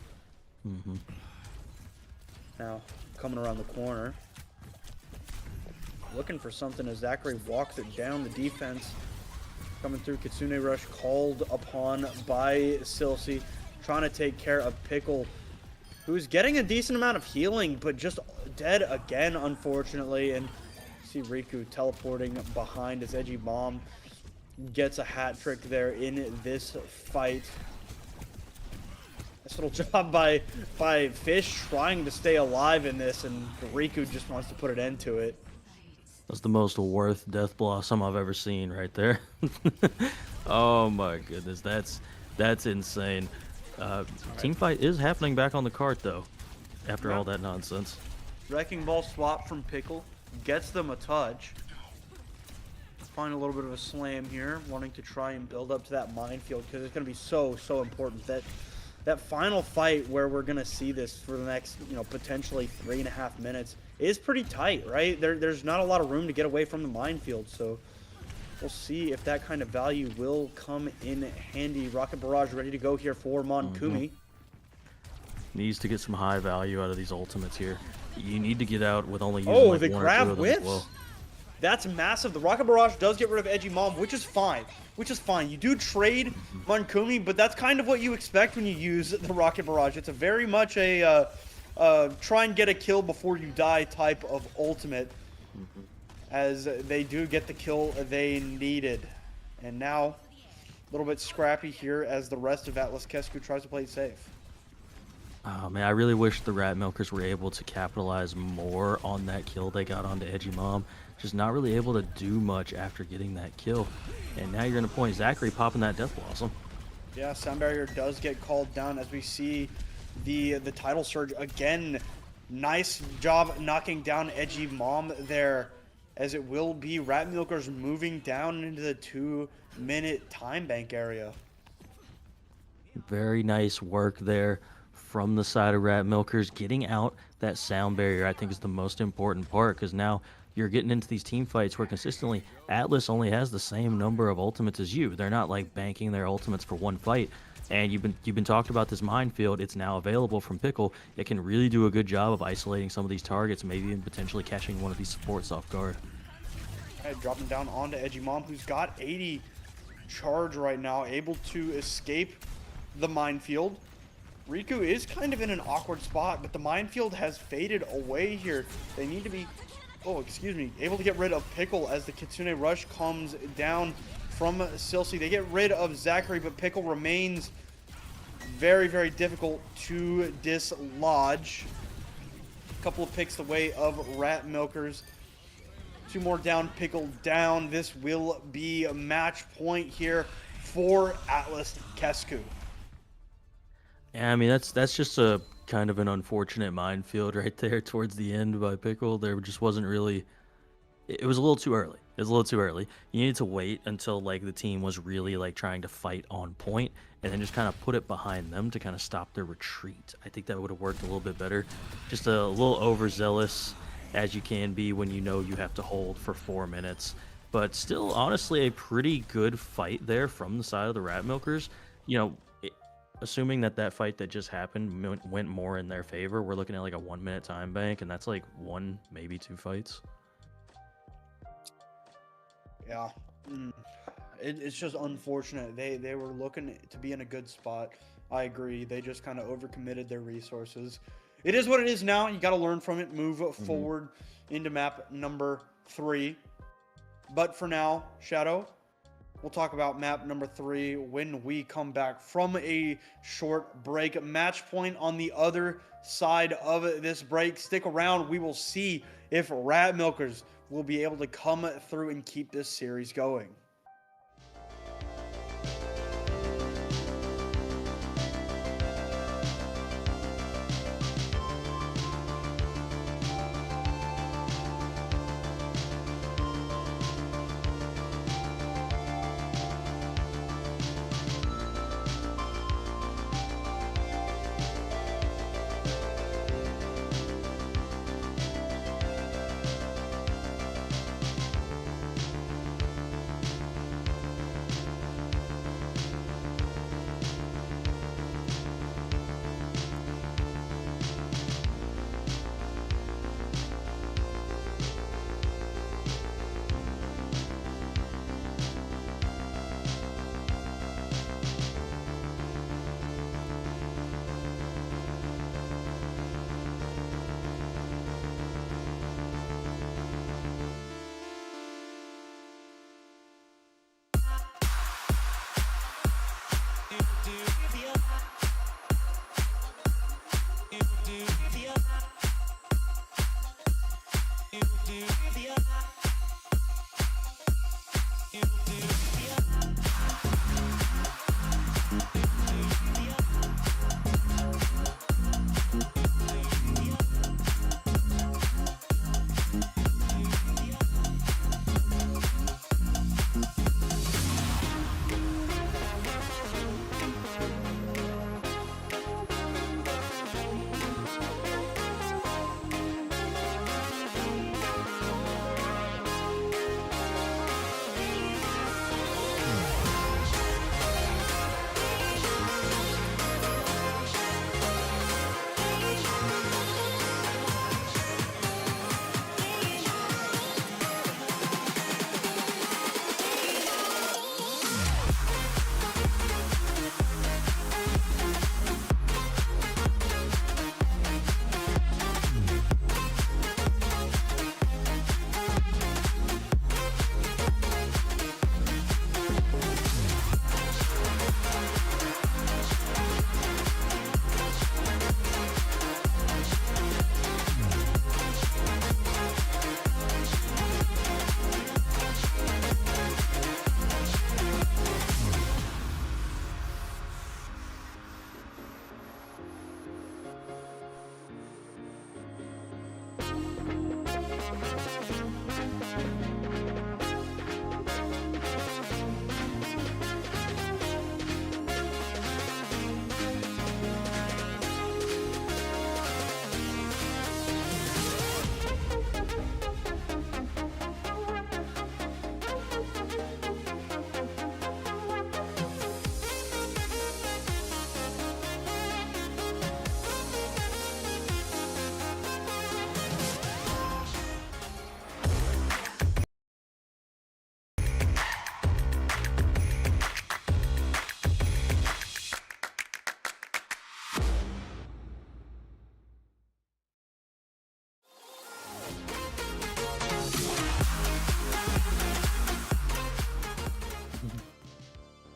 Now coming around the corner, looking for something as Zachary walks it down. The defense coming through. Kitsune Rush called upon by Silsey, trying to take care of Pickle, who's getting a decent amount of healing, but just dead again, unfortunately. And see Riku teleporting behind his edgy bomb, gets a hat trick there in this fight. Nice little job by Fish trying to stay alive in this, and Riku just wants to put an end to it. That's the most worth Death Blossom I've ever seen right there. Oh my goodness, that's insane. Team fight is happening back on the cart though, after all that nonsense. Wrecking Ball swap from Pickle gets them a touch. Find a little bit of a slam here, wanting to try and build up to that minefield because it's going to be so important that final fight where we're going to see this for the next, potentially 3.5 minutes is pretty tight, right? There's not a lot of room to get away from the minefield, so we'll see if that kind of value will come in handy. Rocket Barrage ready to go here for Monkumi. Needs to get some high value out of these ultimates here. You need to get out with only using like the one or grab two of them as whiffs. well. That's massive. The Rocket Barrage does get rid of Edgy Mom, which is fine. You do trade Monkumi, but that's kind of what you expect when you use the Rocket Barrage. It's a very much a try and get a kill before you die type of ultimate, as they do get the kill they needed. And now, a little bit scrappy here as the rest of Atlas Kessoku tries to play it safe. Oh man, I really wish the Rat Milkers were able to capitalize more on that kill they got onto Edgy Mom. Just not really able to do much after getting that kill. And now you're in a point, Zachary popping that Death Blossom. Yeah, Sound Barrier does get called down as we see the title surge again. Nice job knocking down Edgy Mom there, as it will be Rat Milkers moving down into the 2-minute time bank area. Very nice work there from the side of Rat Milkers. Getting out that sound barrier, I think, is the most important part, because now you're getting into these team fights where consistently Atlas only has the same number of ultimates as you. They're not like banking their ultimates for one fight. And you've been talking about this minefield. It's now available from Pickle. It can really do a good job of isolating some of these targets, maybe even potentially catching one of these supports off guard. Right, dropping down onto Edgy Mom, who's got 80 charge right now, able to escape the minefield. Riku is kind of in an awkward spot, but the minefield has faded away here. They need to be, able to get rid of Pickle as the Kitsune Rush comes down from Silsey. They get rid of Zachary, but Pickle remains very, very difficult to dislodge. A couple of picks away of Rat Milkers. 2 more down, Pickle down. This will be a match point here for Atlas Kessoku. Yeah, I mean, that's just a kind of an unfortunate minefield right there towards the end by Pickle. There just wasn't really... It was a little too early. It was a little too early. You needed to wait until like the team was really like trying to fight on point, and then just kind of put it behind them to kind of stop their retreat. I think that would have worked a little bit better. Just a little overzealous as you can be when you know you have to hold for 4 minutes. But still, honestly, a pretty good fight there from the side of the Rat Milkers. You know, assuming that fight that just happened went more in their favor, we're looking at like a 1-minute time bank, and that's like 1, maybe 2 fights. Yeah, it's just unfortunate. They were looking to be in a good spot. I agree. They just kind of overcommitted their resources. It is what it is now. You got to learn from it, move forward into map number 3. But for now, Shadow, we'll talk about map number 3 when we come back from a short break. Match point on the other side of this break. Stick around. We will see if Rat Milkers will be able to come through and keep this series going.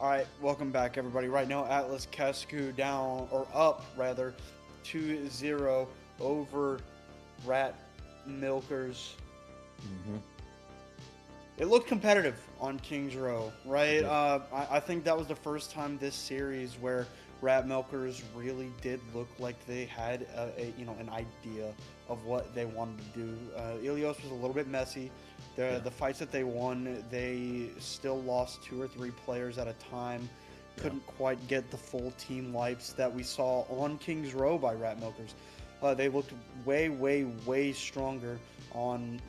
All right, welcome back, everybody. Right now, Atlas Kessoku down, or up, rather, 2-0 over Rat Milkers. Mm-hmm. It looked competitive on Kings Row, right? Yeah. I think that was the first time this series where Rat Milkers really did look like they had an idea of what they wanted to do. Ilios was a little bit messy. The fights that they won, they still lost 2 or 3 players at a time. Couldn't quite get the full team wipes that we saw on Kings Row by Rat Milkers. They looked way, way, way stronger on,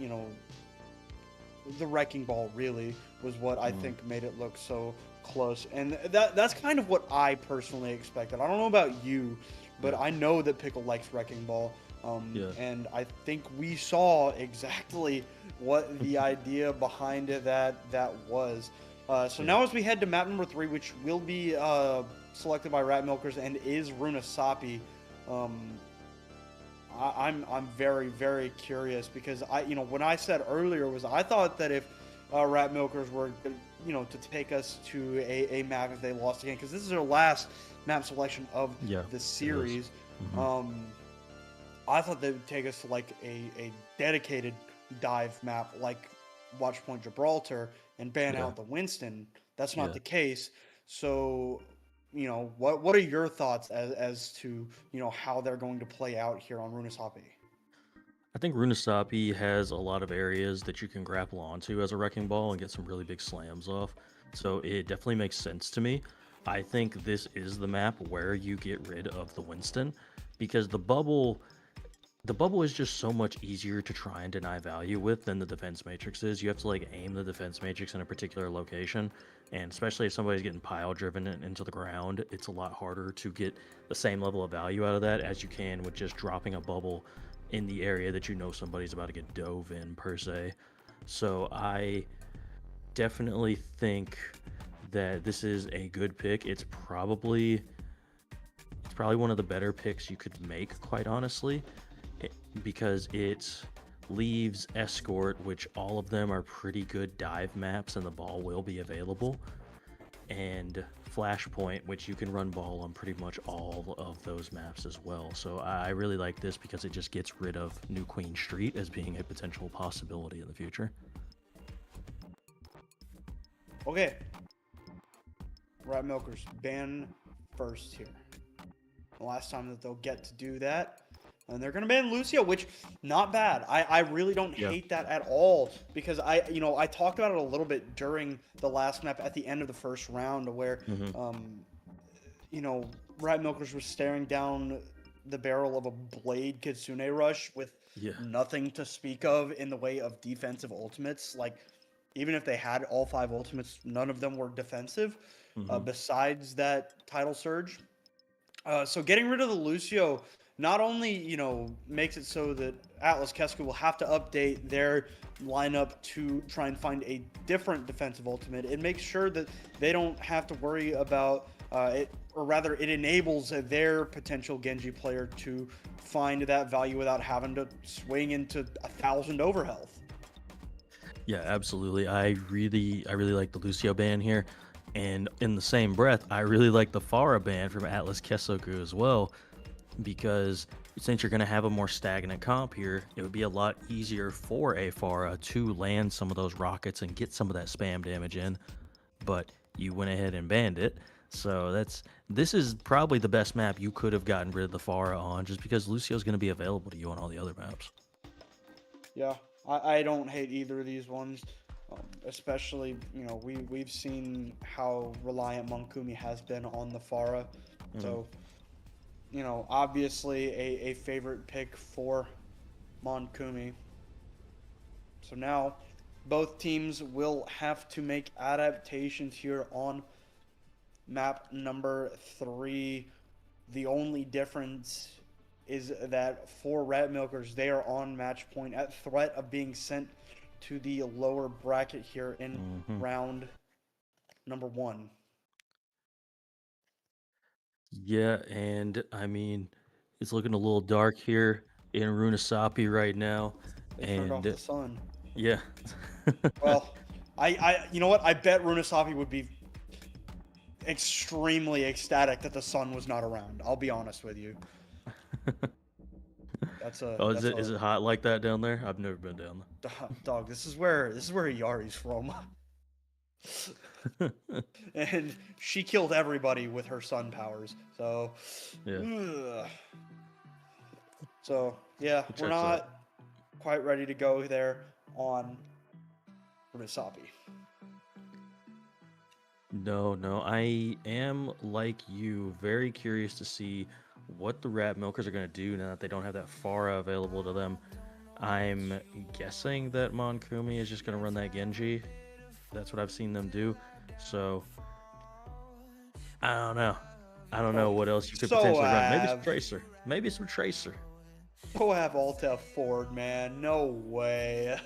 the wrecking ball really was what I think made it look so close. And that's kind of what I personally expected. I don't know about you, but I know that Pickle likes wrecking ball. And I think we saw exactly what the idea behind that was. So now as we head to map number 3, which will be selected by Rat Milkers and is Runasapi, I'm very, very curious because when I said earlier was I thought that if Rat Milkers were to take us to a map if they lost again, because this is their last map selection of the series. I thought they would take us to like a dedicated dive map like Watchpoint Gibraltar and ban out the Winston. That's not the case. So what are your thoughts as to how they're going to play out here on Runasapi? I think Runasapi has a lot of areas that you can grapple onto as a wrecking ball and get some really big slams off. So it definitely makes sense to me. I think this is the map where you get rid of the Winston because the bubble is just so much easier to try and deny value with than the defense matrix is. You have to like aim the defense matrix in a particular location, and especially if somebody's getting pile driven into the ground, it's a lot harder to get the same level of value out of that as you can with just dropping a bubble in the area that somebody's about to get dove in per se. So I definitely think that this is a good pick. It's probably one of the better picks you could make, quite honestly, because it leaves Escort, which all of them are pretty good dive maps and the ball will be available, and Flashpoint, which you can run ball on pretty much all of those maps as well. So I really like this because it just gets rid of New Queen Street as being a potential possibility in the future. Okay. Rat Milkers, ban first here. The last time that they'll get to do that. And they're going to ban Lucio, which, not bad. I really don't hate that at all. Because I talked about it a little bit during the last map at the end of the first round where, Rat Milkers was staring down the barrel of a Blade Kitsune Rush with nothing to speak of in the way of defensive ultimates. Like, even if they had all 5 ultimates, none of them were defensive besides that Tidal Surge. So getting rid of the Lucio not only, makes it so that Atlas Kessoku will have to update their lineup to try and find a different defensive ultimate, it makes sure that they don't have to worry about it, or rather it enables their potential Genji player to find that value without having to swing into 1,000 overhealth. Yeah, absolutely. I really like the Lucio ban here. And in the same breath, I really like the Pharah ban from Atlas Kessoku as well, because since you're going to have a more stagnant comp here, it would be a lot easier for a Pharah to land some of those rockets and get some of that spam damage in, but you went ahead and banned it. So this is probably the best map you could have gotten rid of the Pharah on, just because Lucio's going to be available to you on all the other maps. Yeah, I don't hate either of these ones. Especially, we've seen how reliant Monkumi has been on the Pharah. So, obviously a favorite pick for Monkumi. So now both teams will have to make adaptations here on map number 3. The only difference is that for Rat Milkers, they are on match point at threat of being sent to the lower bracket here in round number 1. Yeah, and I mean, it's looking a little dark here in Runasapi right now. They turned off the sun. Yeah. Well, I you know what? I bet Runasapi would be extremely ecstatic that the sun was not around. I'll be honest with you. That's a. Oh, that's is it hot like that down there? I've never been down Dog, this is where Yari's from. there. And she killed everybody with her sun powers. So, Yeah. ugh. So yeah, It we're checks out. not quite ready to go there on Runasapi. No, I am like you, very curious to see what the Rat Milkers are going to do now that they don't have that Pharah available to them. I'm guessing that Monkumi is just going to run that Genji. That's what I've seen them do. So, I don't know. I don't know what else you could So potentially run. Maybe some have- Tracer. Maybe some Tracer. Go have Alt Ford, man. No way.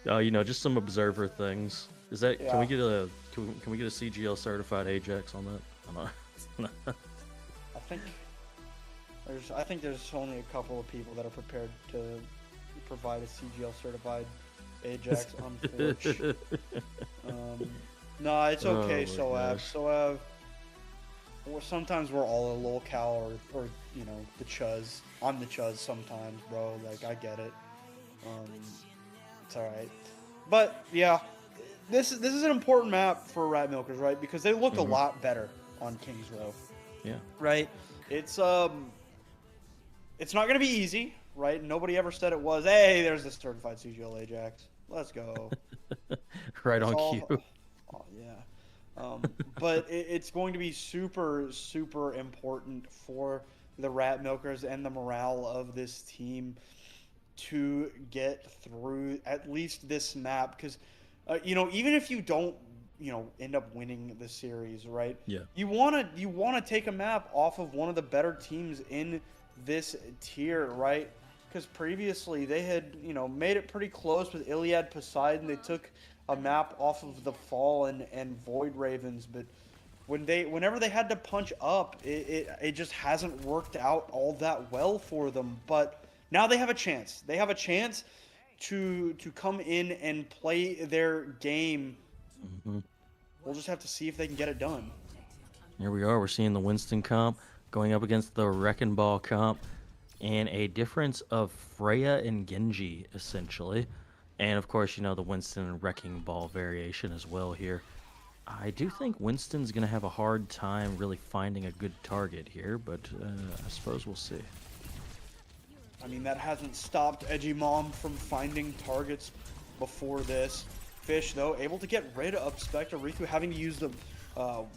Just some observer things. Is that Yeah. can we get a CGL certified Ajax on that? I'm not. I think there's only a couple of people that are prepared to provide a CGL certified Ajax, unfortunately. No, it's okay, Oh my gosh. Soav. Sometimes we're all a lolcow or the chuz. I'm the chuz sometimes, bro. Like, I get it. It's alright. But yeah, this is an important map for Rat Milkers, right? Because they look a lot better on Kings Row. Yeah. Right? It's not gonna be easy, right? Nobody ever said it was. Hey, there's the certified CGL Ajax. Let's go. Right It's on all- cue. Oh yeah. But it's going to be super, super important for the Rat Milkers and the morale of this team to get through at least this map. Because, even if you don't, end up winning the series, right? Yeah. You wanna take a map off of one of the better teams in this tier, right? Because previously they had, made it pretty close with Iliad Poseidon. They took a map off of the Fallen and Void Ravens, but whenever they had to punch up, it just hasn't worked out all that well for them. But now they have a chance. They have a chance to come in and play their game. We'll just have to see if they can get it done. Here we are. We're seeing the Winston comp going up against the Wrecking Ball comp, and a difference of Freya and Genji, essentially. And of course, the Winston and Wrecking Ball variation as well here. I do think Winston's going to have a hard time really finding a good target here, but I suppose we'll see. I mean, that hasn't stopped Edgy Mom from finding targets before this. Fish, though, able to get rid of Spectre. Riku having to use the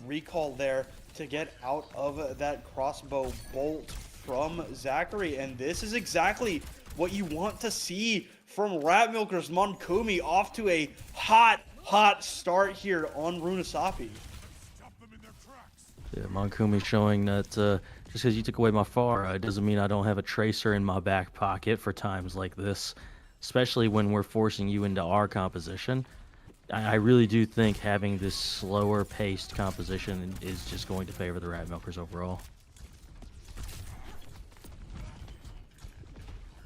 recall there to get out of that crossbow bolt from Zachary. And this is exactly what you want to see from Rat Milkers. Monkumi off to a hot start here on Runasapi. Yeah, Monkumi showing that just because you took away my Pharah, it doesn't mean I don't have a Tracer in my back pocket for times like this, especially when we're forcing you into our composition. I really do think having this slower paced composition is just going to favor the Rat Milkers overall.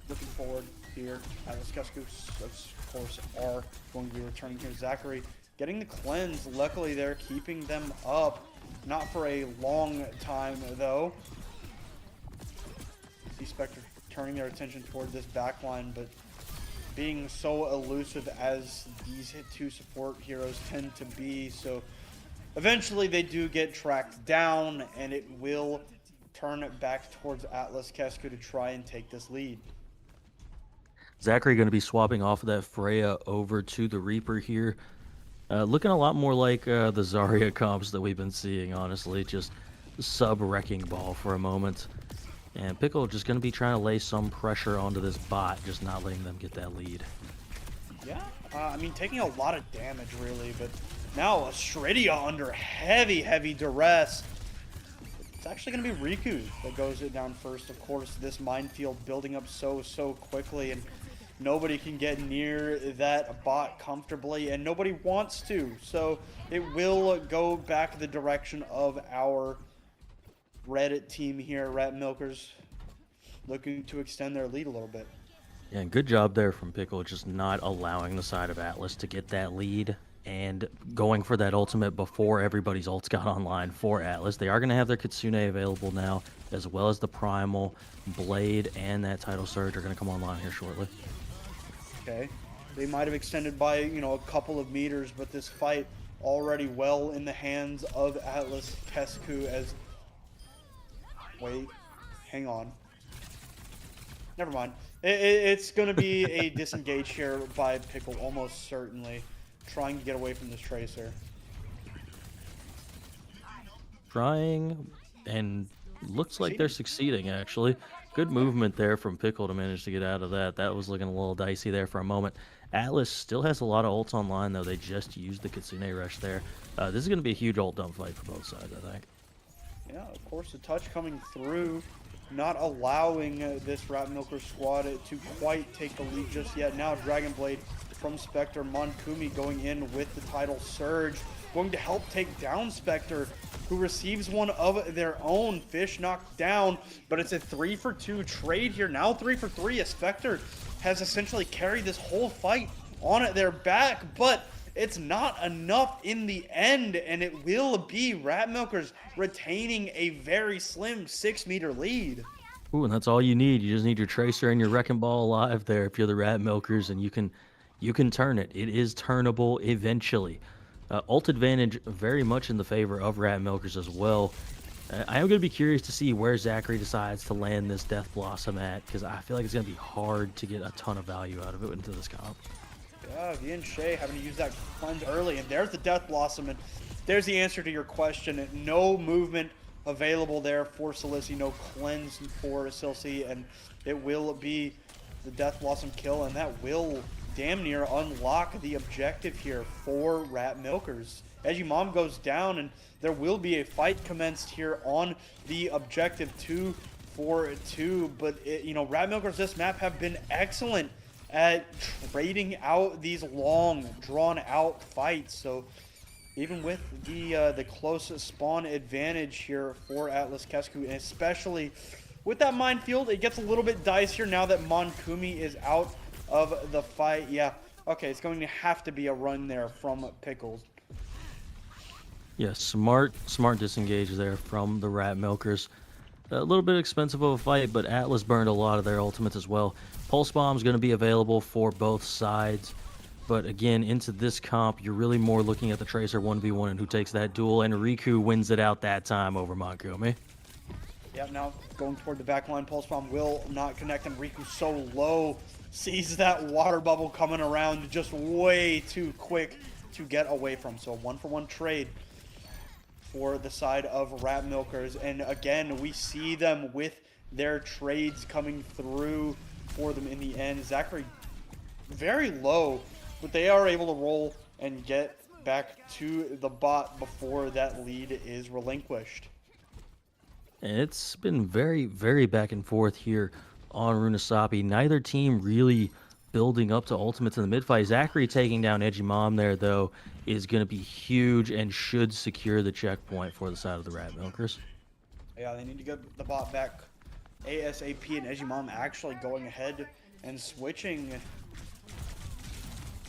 Looking forward here. Atlas Kessoku, of course, are going to be returning here. Zachary getting the cleanse. Luckily, they're keeping them up. Not for a long time, though. See Spectre turning their attention toward this backline, but being so elusive as these two support heroes tend to be. So eventually they do get tracked down, and it will turn it back towards Atlas Kessoku to try and take this lead. Zachary going to be swapping off of that Freya over to the Reaper here. Looking a lot more like the Zarya comps that we've been seeing, honestly. Just sub-wrecking ball for a moment. And Pickle just going to be trying to lay some pressure onto this bot, just not letting them get that lead. Yeah, I mean, taking a lot of damage, really, but now Stridia under heavy duress. It's actually going to be Riku that goes it down first. Of course, this minefield building up so quickly, and nobody can get near that bot comfortably, and nobody wants to. So it will go back the direction of our Reddit team here, Rat Milkers, looking to extend their lead a little bit. Yeah, and good job there from Pickle, just not allowing the side of Atlas to get that lead and going for that ultimate before everybody's ults got online for Atlas. They are going to have their Kitsune available now, as well as the Primal, Blade, and that Tidal Surge are going to come online here shortly. Okay. They might have extended by, you know, a couple of meters, but this fight already well in the hands of Atlas Kessoku as... Wait. Hang on. Never mind. It's going to be a disengage here by Pickle, almost certainly. Trying to get away from this Tracer. Trying, and looks like they're succeeding, actually. Good movement there from Pickle to manage to get out of that. That was looking a little dicey there for a moment. Atlas still has a lot of ults online, though. They just used the Kitsune Rush there. This is going to be a huge ult dump fight for both sides, I think. Yeah, of course, the touch coming through, not allowing this Rat Milker squad to quite take the lead just yet. Now Dragon Blade from Spectre, Monkumi going in with the Tidal Surge, going to help take down Spectre, who receives one of their own. Fish knocked down, but it's a 3-for-2 trade here. Now 3-for-3 as Spectre has essentially carried this whole fight on their back, but it's not enough in the end, and it will be Rat Milkers retaining a very slim 6-meter lead. Ooh, and that's all you need. You just need your Tracer and your Wrecking Ball alive there if you're the Rat Milkers, and you can turn it. It is turnable eventually. Ult advantage very much in the favor of Rat Milkers as well. I am going to be curious to see where Zachary decides to land this Death Blossom at, because I feel like it's going to be hard to get a ton of value out of it into this comp. Yeah, V and Shay having to use that cleanse early, and there's the Death Blossom, and there's the answer to your question. No movement available there for Salissi, no cleanse for Silsi, and it will be the Death Blossom kill, and that will damn near unlock the objective here for Rat Milkers. Edgymom goes down, and there will be a fight commenced here on the objective 2-for-2, but you know, Rat Milkers this map have been excellent at trading out these long, drawn-out fights. So even with the close spawn advantage here for Atlas Kessoku, and especially with that minefield, it gets a little bit dicier now that Monkumi is out of the fight. Yeah, okay, it's going to have to be a run there from Pickles. Yeah, smart disengage there from the Rat Milkers. A little bit expensive of a fight, but Atlas burned a lot of their ultimates as well. Pulse Bomb is going to be available for both sides. But again, into this comp, you're really more looking at the Tracer 1v1 and who takes that duel, and Riku wins it out that time over Monkumi. Yeah, now going toward the back line, Pulse Bomb will not connect, and Riku so low, sees that water bubble coming around just way too quick to get away from. So a 1-for-1 trade for the side of Rat Milkers, and again, we see them with their trades coming through for them in the end. Zachary very low, but they are able to roll and get back to the bot before that lead is relinquished. And it's been very, very back and forth here on Runasapi. Neither team really building up to ultimates in the mid-fight. Zachary taking down Edgymom there, though, is going to be huge and should secure the checkpoint for the side of the Rat Milkers. Yeah, they need to get the bot back ASAP, and Edgymom actually going ahead and switching.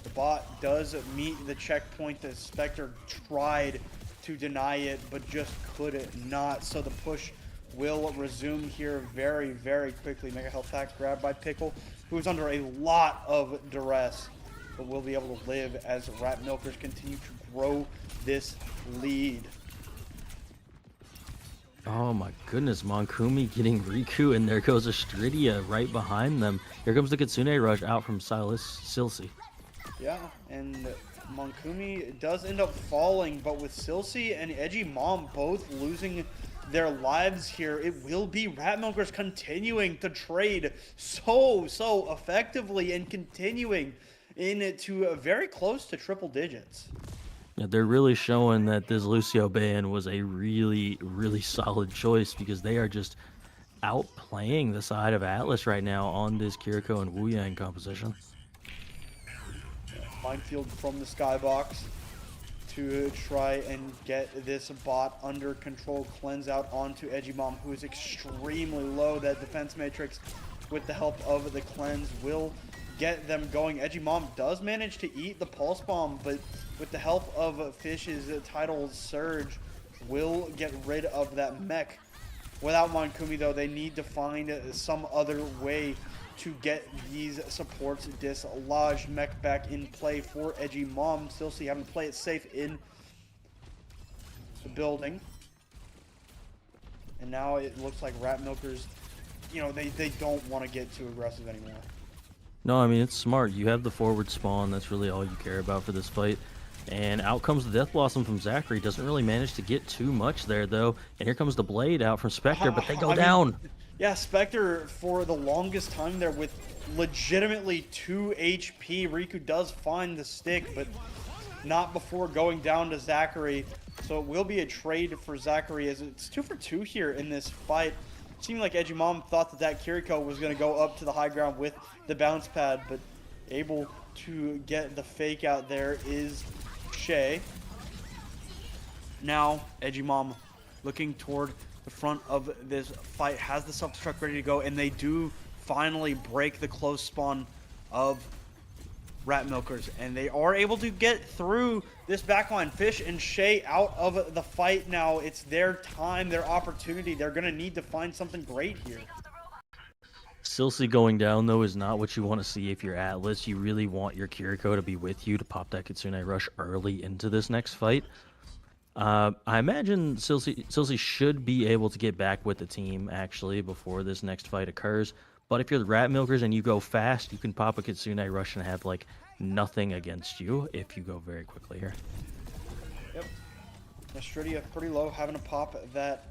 The bot does meet the checkpoint. The Spectre tried to deny it, but just could not. So the push will resume here very, very quickly. Mega health pack grabbed by Pickle, who's under a lot of duress, but will be able to live as Rat Milkers continue to grow this lead. Oh my goodness, Monkumi getting Riku, and there goes Astridia right behind them. Here comes the Kitsune Rush out from Silsi. Yeah, and Monkumi does end up falling, but with Silsi and Edgymom both losing their lives here, it will be Rat Milkers continuing to trade so effectively and continuing into very close to triple digits. Yeah, they're really showing that this Lucio ban was a really, really solid choice, because they are just outplaying the side of Atlas right now on this Kiriko and Wu Yang composition. Minefield from the skybox to try and get this bot under control. Cleanse out onto Edgymom, who is extremely low. That defense matrix, with the help of the cleanse, will get them going. Edgymom does manage to eat the Pulse Bomb, but with the help of Fish's Tidal Surge, will get rid of that mech. Without Monkumi, though, they need to find some other way to get these supports dislodged. Mech back in play for Edgymom. Still see having to play it safe in the building. And now it looks like Rat Milkers, you know, they don't want to get too aggressive anymore. No, I mean, it's smart. You have the forward spawn. That's really all you care about for this fight. And out comes the Death Blossom from Zachary. Doesn't really manage to get too much there, though. And here comes the Blade out from Spectre, but they go down. Yeah, Spectre, for the longest time there with legitimately 2 HP. Riku does find the stick, but not before going down to Zachary. So it will be a trade for Zachary, as it's 2 for 2 here in this fight. It seemed like Edgymom thought that Kiriko was going to go up to the high ground with the bounce pad, but able to get the fake out there is Shay. Now, Edgymom looking toward the front of this fight, has the self-destruct ready to go, and they do finally break the close spawn of Rat Milkers, and they are able to get through this backline. Fish and Shay out of the fight now. It's their time, their opportunity. They're going to need to find something great here. Silsey going down, though, is not what you want to see if you're Atlas. You really want your Kiriko to be with you to pop that Kitsune Rush early into this next fight. I imagine Silsey should be able to get back with the team, actually, before this next fight occurs. But if you're the Rat Milkers and you go fast, you can pop a Kitsune Rush and have, like, nothing against you if you go very quickly here. Yep. Astridia pretty low, having to pop that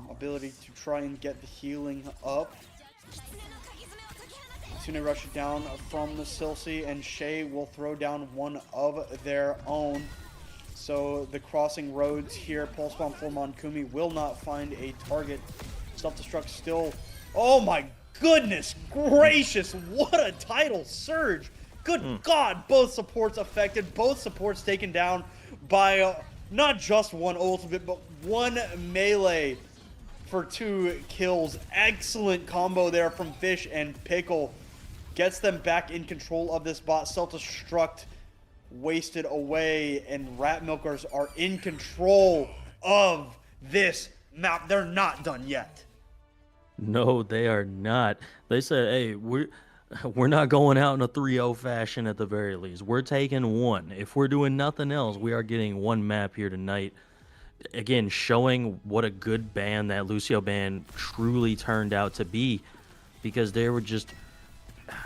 ability to try and get the healing up. Kitsune Rush down from the Silsey, and Shay will throw down one of their own. So the crossing roads here, Pulse Bomb for Monkumi will not find a target. Self-destruct still. Oh my goodness gracious, what a Tidal Surge. Good God, both supports affected, both supports taken down by not just one ultimate, but one melee for 2 kills. Excellent combo there from Fish and Pickle. Gets them back in control of this bot. Self-destruct wasted away, and Rat Milkers are in control of this map. They're not done yet. No, they are not. They said, hey, we're not going out in a 3-0 fashion at the very least. We're taking one. If we're doing nothing else, we are getting one map here tonight. Again, showing what a good band that Lucio band truly turned out to be, because they were just,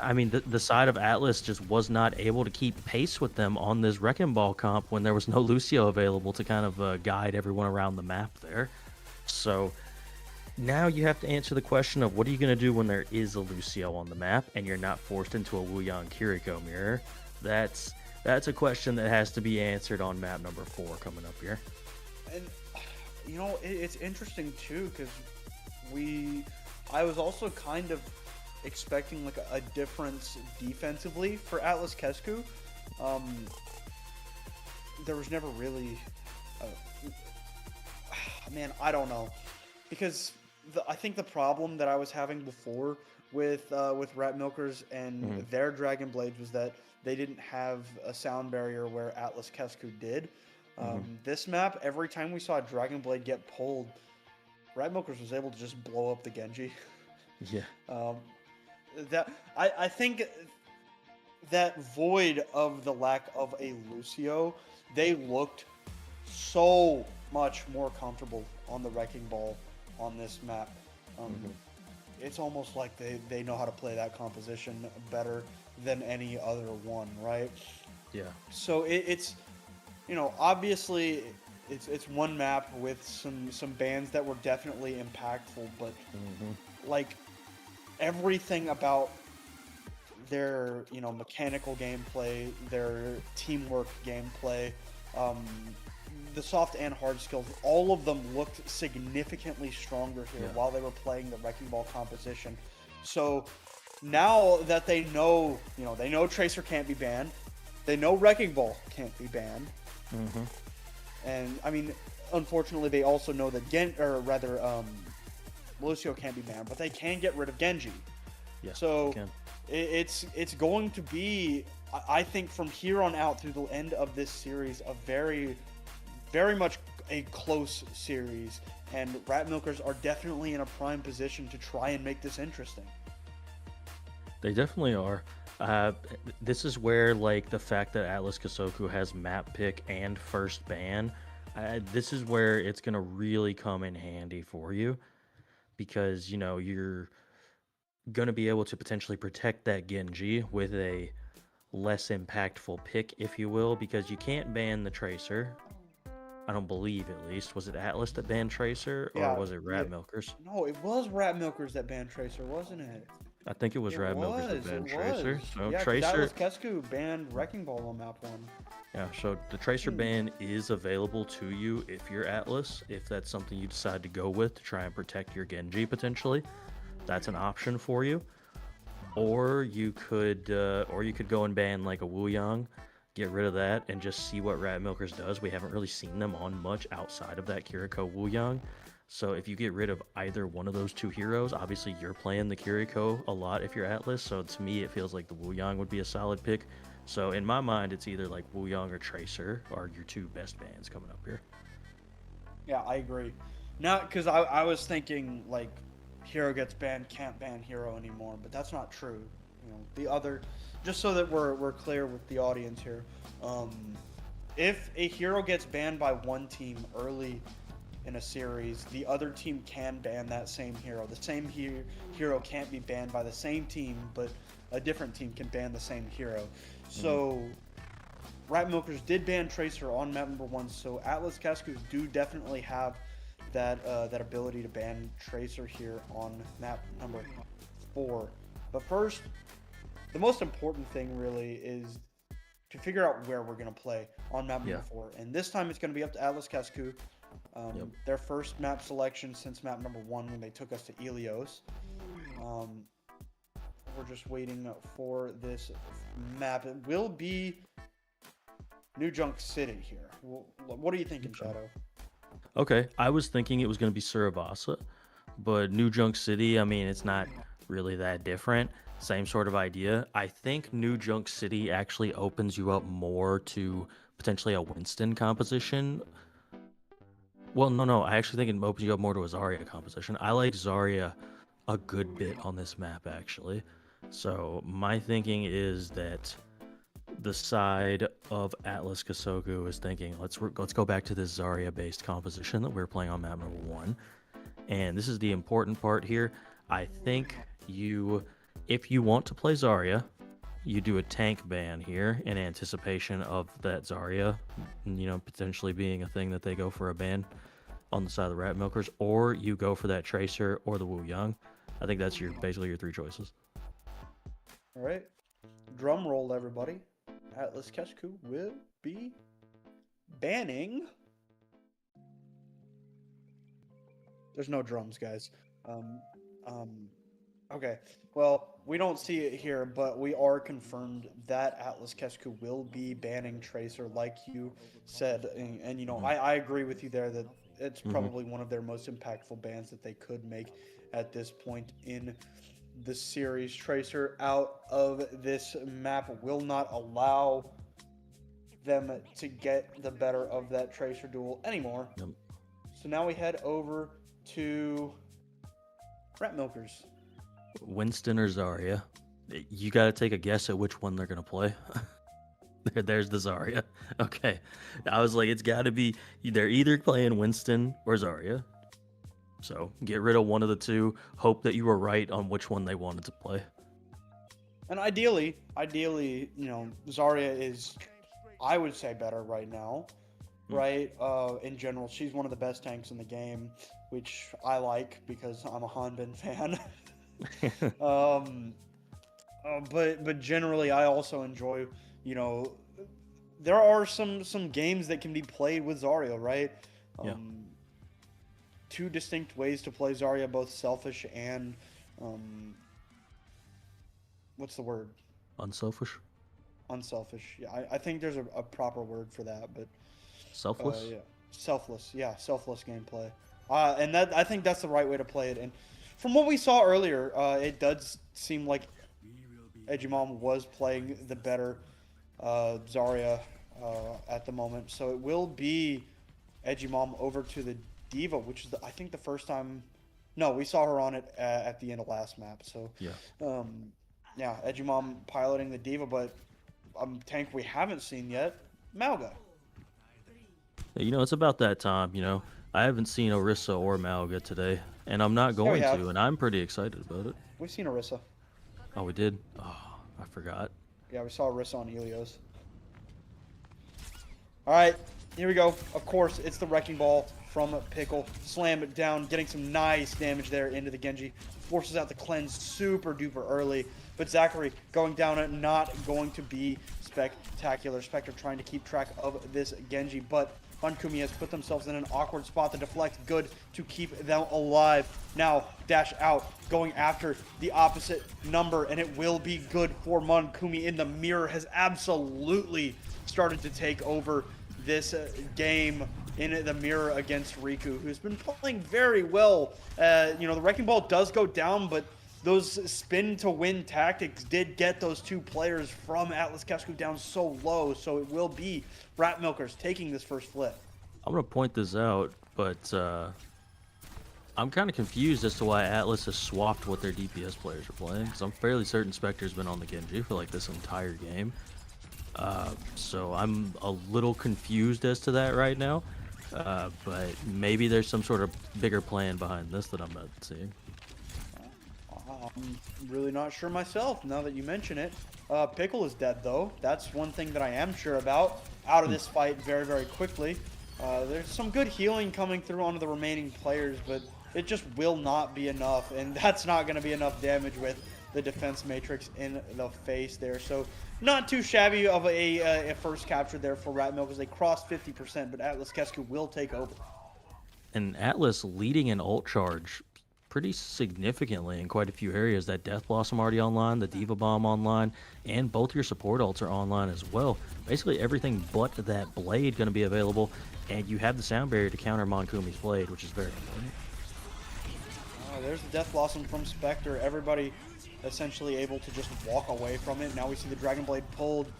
I mean, the side of Atlas just was not able to keep pace with them on this Wrecking Ball comp when there was no Lucio available to kind of guide everyone around the map there. So now you have to answer the question of what are you going to do when there is a Lucio on the map and you're not forced into a Wuyang Kiriko mirror. That's a question that has to be answered on map number 4 coming up here. And, you know, it's interesting, too, because I was also kind of expecting, like, a difference defensively for Atlas Kessoku. There was never really... man, I don't know. Because I think the problem that I was having before with Rat Milkers and their Dragon Blades was that they didn't have a sound barrier where Atlas Kessoku did. This map, every time we saw a Dragon Blade get pulled, Rat Milkers was able to just blow up the Genji. Yeah. I think that void of the lack of a Lucio, they looked so much more comfortable on the Wrecking Ball on this map. It's almost like they know how to play that composition better than any other one, right? Yeah. So it's, you know, obviously it's one map with some bands that were definitely impactful, but like everything about their, you know, mechanical gameplay, their teamwork gameplay, the soft and hard skills, all of them looked significantly stronger here while they were playing the Wrecking Ball composition. So now that they know, you know, they know Tracer can't be banned, they know Wrecking Ball can't be banned, and I mean, unfortunately, they also know that Lucio can't be banned, but they can get rid of Genji. Yeah. So it's going to be, I think, from here on out through the end of this series, a very much a close series, and Rat Milkers are definitely in a prime position to try and make this interesting. They definitely are. This is where, like, the fact that Atlas Kessoku has map pick and first ban, this is where it's going to really come in handy for you, because, you know, you're going to be able to potentially protect that Genji with a less impactful pick, if you will, because you can't ban the Tracer. I don't believe, at least. Was it Atlas that banned Tracer, or Yeah, was it Rat yeah. Milkers? No, it was Rat Milkers that banned Tracer, wasn't it? I think it was It Rat Milkers that was, banned it Tracer. was. So Yeah, 'cause Tracer, Atlas Kesku banned Wrecking Ball on map 1. yeah. So the Tracer ban is available to you if you're Atlas. If that's something you decide to go with to try and protect your Genji potentially, that's an option for you. Or you could go and ban like a Wuyang, get rid of that, and just see what Rat Milkers does. We haven't really seen them on much outside of that Kiriko Wuyang. So if you get rid of either one of those two heroes, obviously you're playing the Kiriko a lot if you're Atlas. So to me, it feels like the Wuyang would be a solid pick. So in my mind, it's either like Wuyang or Tracer are your two best bans coming up here. Yeah, I agree. Not because I was thinking like hero gets banned, can't ban hero anymore, but that's not true. You know, the other, just so that we're clear with the audience here, if a hero gets banned by one team early in a series, the other team can ban that same hero. The same hero can't be banned by the same team, but a different team can ban the same hero. So Rat Milkers did ban Tracer on map number 1, so Atlas Cascus do definitely have that ability to ban Tracer here on map number 4. But first, the most important thing really is to figure out where we're going to play on map number 4. And this time it's going to be up to Atlas Cascu. Their first map selection since map number 1 when they took us to Ilios. We're just waiting for this map. It will be New Junk City here. What are you thinking, Shadow? Okay, I was thinking it was going to be Surabasa, but New Junk City, I mean, it's not really that different. Same sort of idea. I think New Junk City actually opens you up more to potentially a Winston composition. Well, no, I actually think it opens you up more to a Zarya composition. I like Zarya a good bit on this map, actually. So my thinking is that the side of Atlas Kessoku is thinking, let's go back to this Zarya-based composition that we're playing on map number 1. And this is the important part here. I think if you want to play Zarya, you do a tank ban here in anticipation of that Zarya, potentially being a thing that they go for a ban on the side of the Rat Milkers, or you go for that Tracer or the Wuyang. I think that's basically your 3 choices. All right. Drum roll, everybody. Atlas Kesku will be banning. There's no drums, guys. Okay. Well, we don't see it here, but we are confirmed that Atlas Kesku will be banning Tracer, like you said. And I agree with you there that it's probably one of their most impactful bans that they could make at this point in the series. Tracer out of this map will not allow them to get the better of that Tracer duel anymore. Yep. So now we head over to Rat Milkers. Winston or Zarya. You got to take a guess at which one they're going to play. There's the Zarya. Okay. I was like, it's got to be, they're either playing Winston or Zarya. So get rid of one of the two. Hope that you were right on which one they wanted to play. And ideally, Zarya is, I would say, better right now. Right? In general, she's one of the best tanks in the game, which I like because I'm a Hanbin fan. But generally, I also enjoy, there are some games that can be played with Zarya, right? Two distinct ways to play Zarya, both selfish and what's the word? Unselfish. Unselfish. Yeah, I think there's a proper word for that, but Selfless. yeah, selfless. Yeah, selfless gameplay. And that, I think that's the right way to play it. And from what we saw earlier, it does seem like Edgimon was playing the better Zarya at the moment. So it will be Edgimon over to the Diva, which is, I think, the first time. No, we saw her on it at the end of last map. So, Yeah. yeah, Edgimon piloting the Diva, but a tank we haven't seen yet, Malga. You know, it's about that time, you know. I haven't seen Orisa or Malga today, and I'm not going have. to, and I'm pretty excited about it. We've seen Orisa. Oh, we did? Oh, I forgot. Yeah, we saw Orisa on Helios. All right, here we go. Of course, it's the Wrecking Ball from Pickle. Slam it down, getting some nice damage there into the Genji. Forces out the cleanse super duper early. But Zachary going down it, not going to be spectacular. Spectre trying to keep track of this Genji, but Kumi has put themselves in an awkward spot. The deflect good to keep them alive. Now dash out, going after the opposite number, and it will be good for Kumi. In the mirror has absolutely started to take over this game in the mirror against Riku, who's been playing very well. You know, the Wrecking Ball does go down, but those spin to win tactics did get those two players from Atlas Kessoku down so low. So it will be Rat Milkers taking this first flip. I'm going to point this out, but I'm kind of confused as to why Atlas has swapped what their DPS players are playing, because I'm fairly certain Spectre's been on the Genji for like this entire game. So I'm a little confused as to that right now, but maybe there's some sort of bigger plan behind this that I'm not seeing. I'm really not sure myself now that you mention it. Pickle is dead though. That's one thing that I am sure about. Out of this fight very, very quickly. There's some good healing coming through onto the remaining players, but it just will not be enough, and that's not going to be enough damage with the defense matrix in the face there. So not too shabby of a first capture there for Rat Milk as they crossed 50%, but Atlas Kessoku will take over. And Atlas leading an ult charge pretty significantly in quite a few areas. That Death Blossom already online, the Diva Bomb online, and both your support ults are online as well. Basically everything but that blade going to be available, and you have the sound barrier to counter Monkumi's blade, which is very important. There's the Death Blossom from Spectre. Everybody essentially able to just walk away from it. Now we see the Dragon Blade pulled,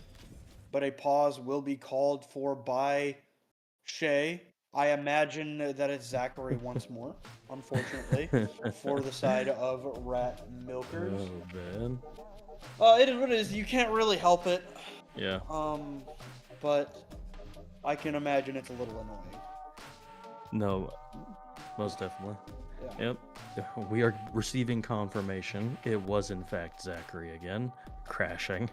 but a pause will be called for by Shay. I imagine that it's Zachary once more, unfortunately, for the side of Rat Milkers. Oh, man. It is what it is. You can't really help it. Yeah. But I can imagine it's a little annoying. No, most definitely. Yeah. Yep. We are receiving confirmation. It was, in fact, Zachary again, crashing.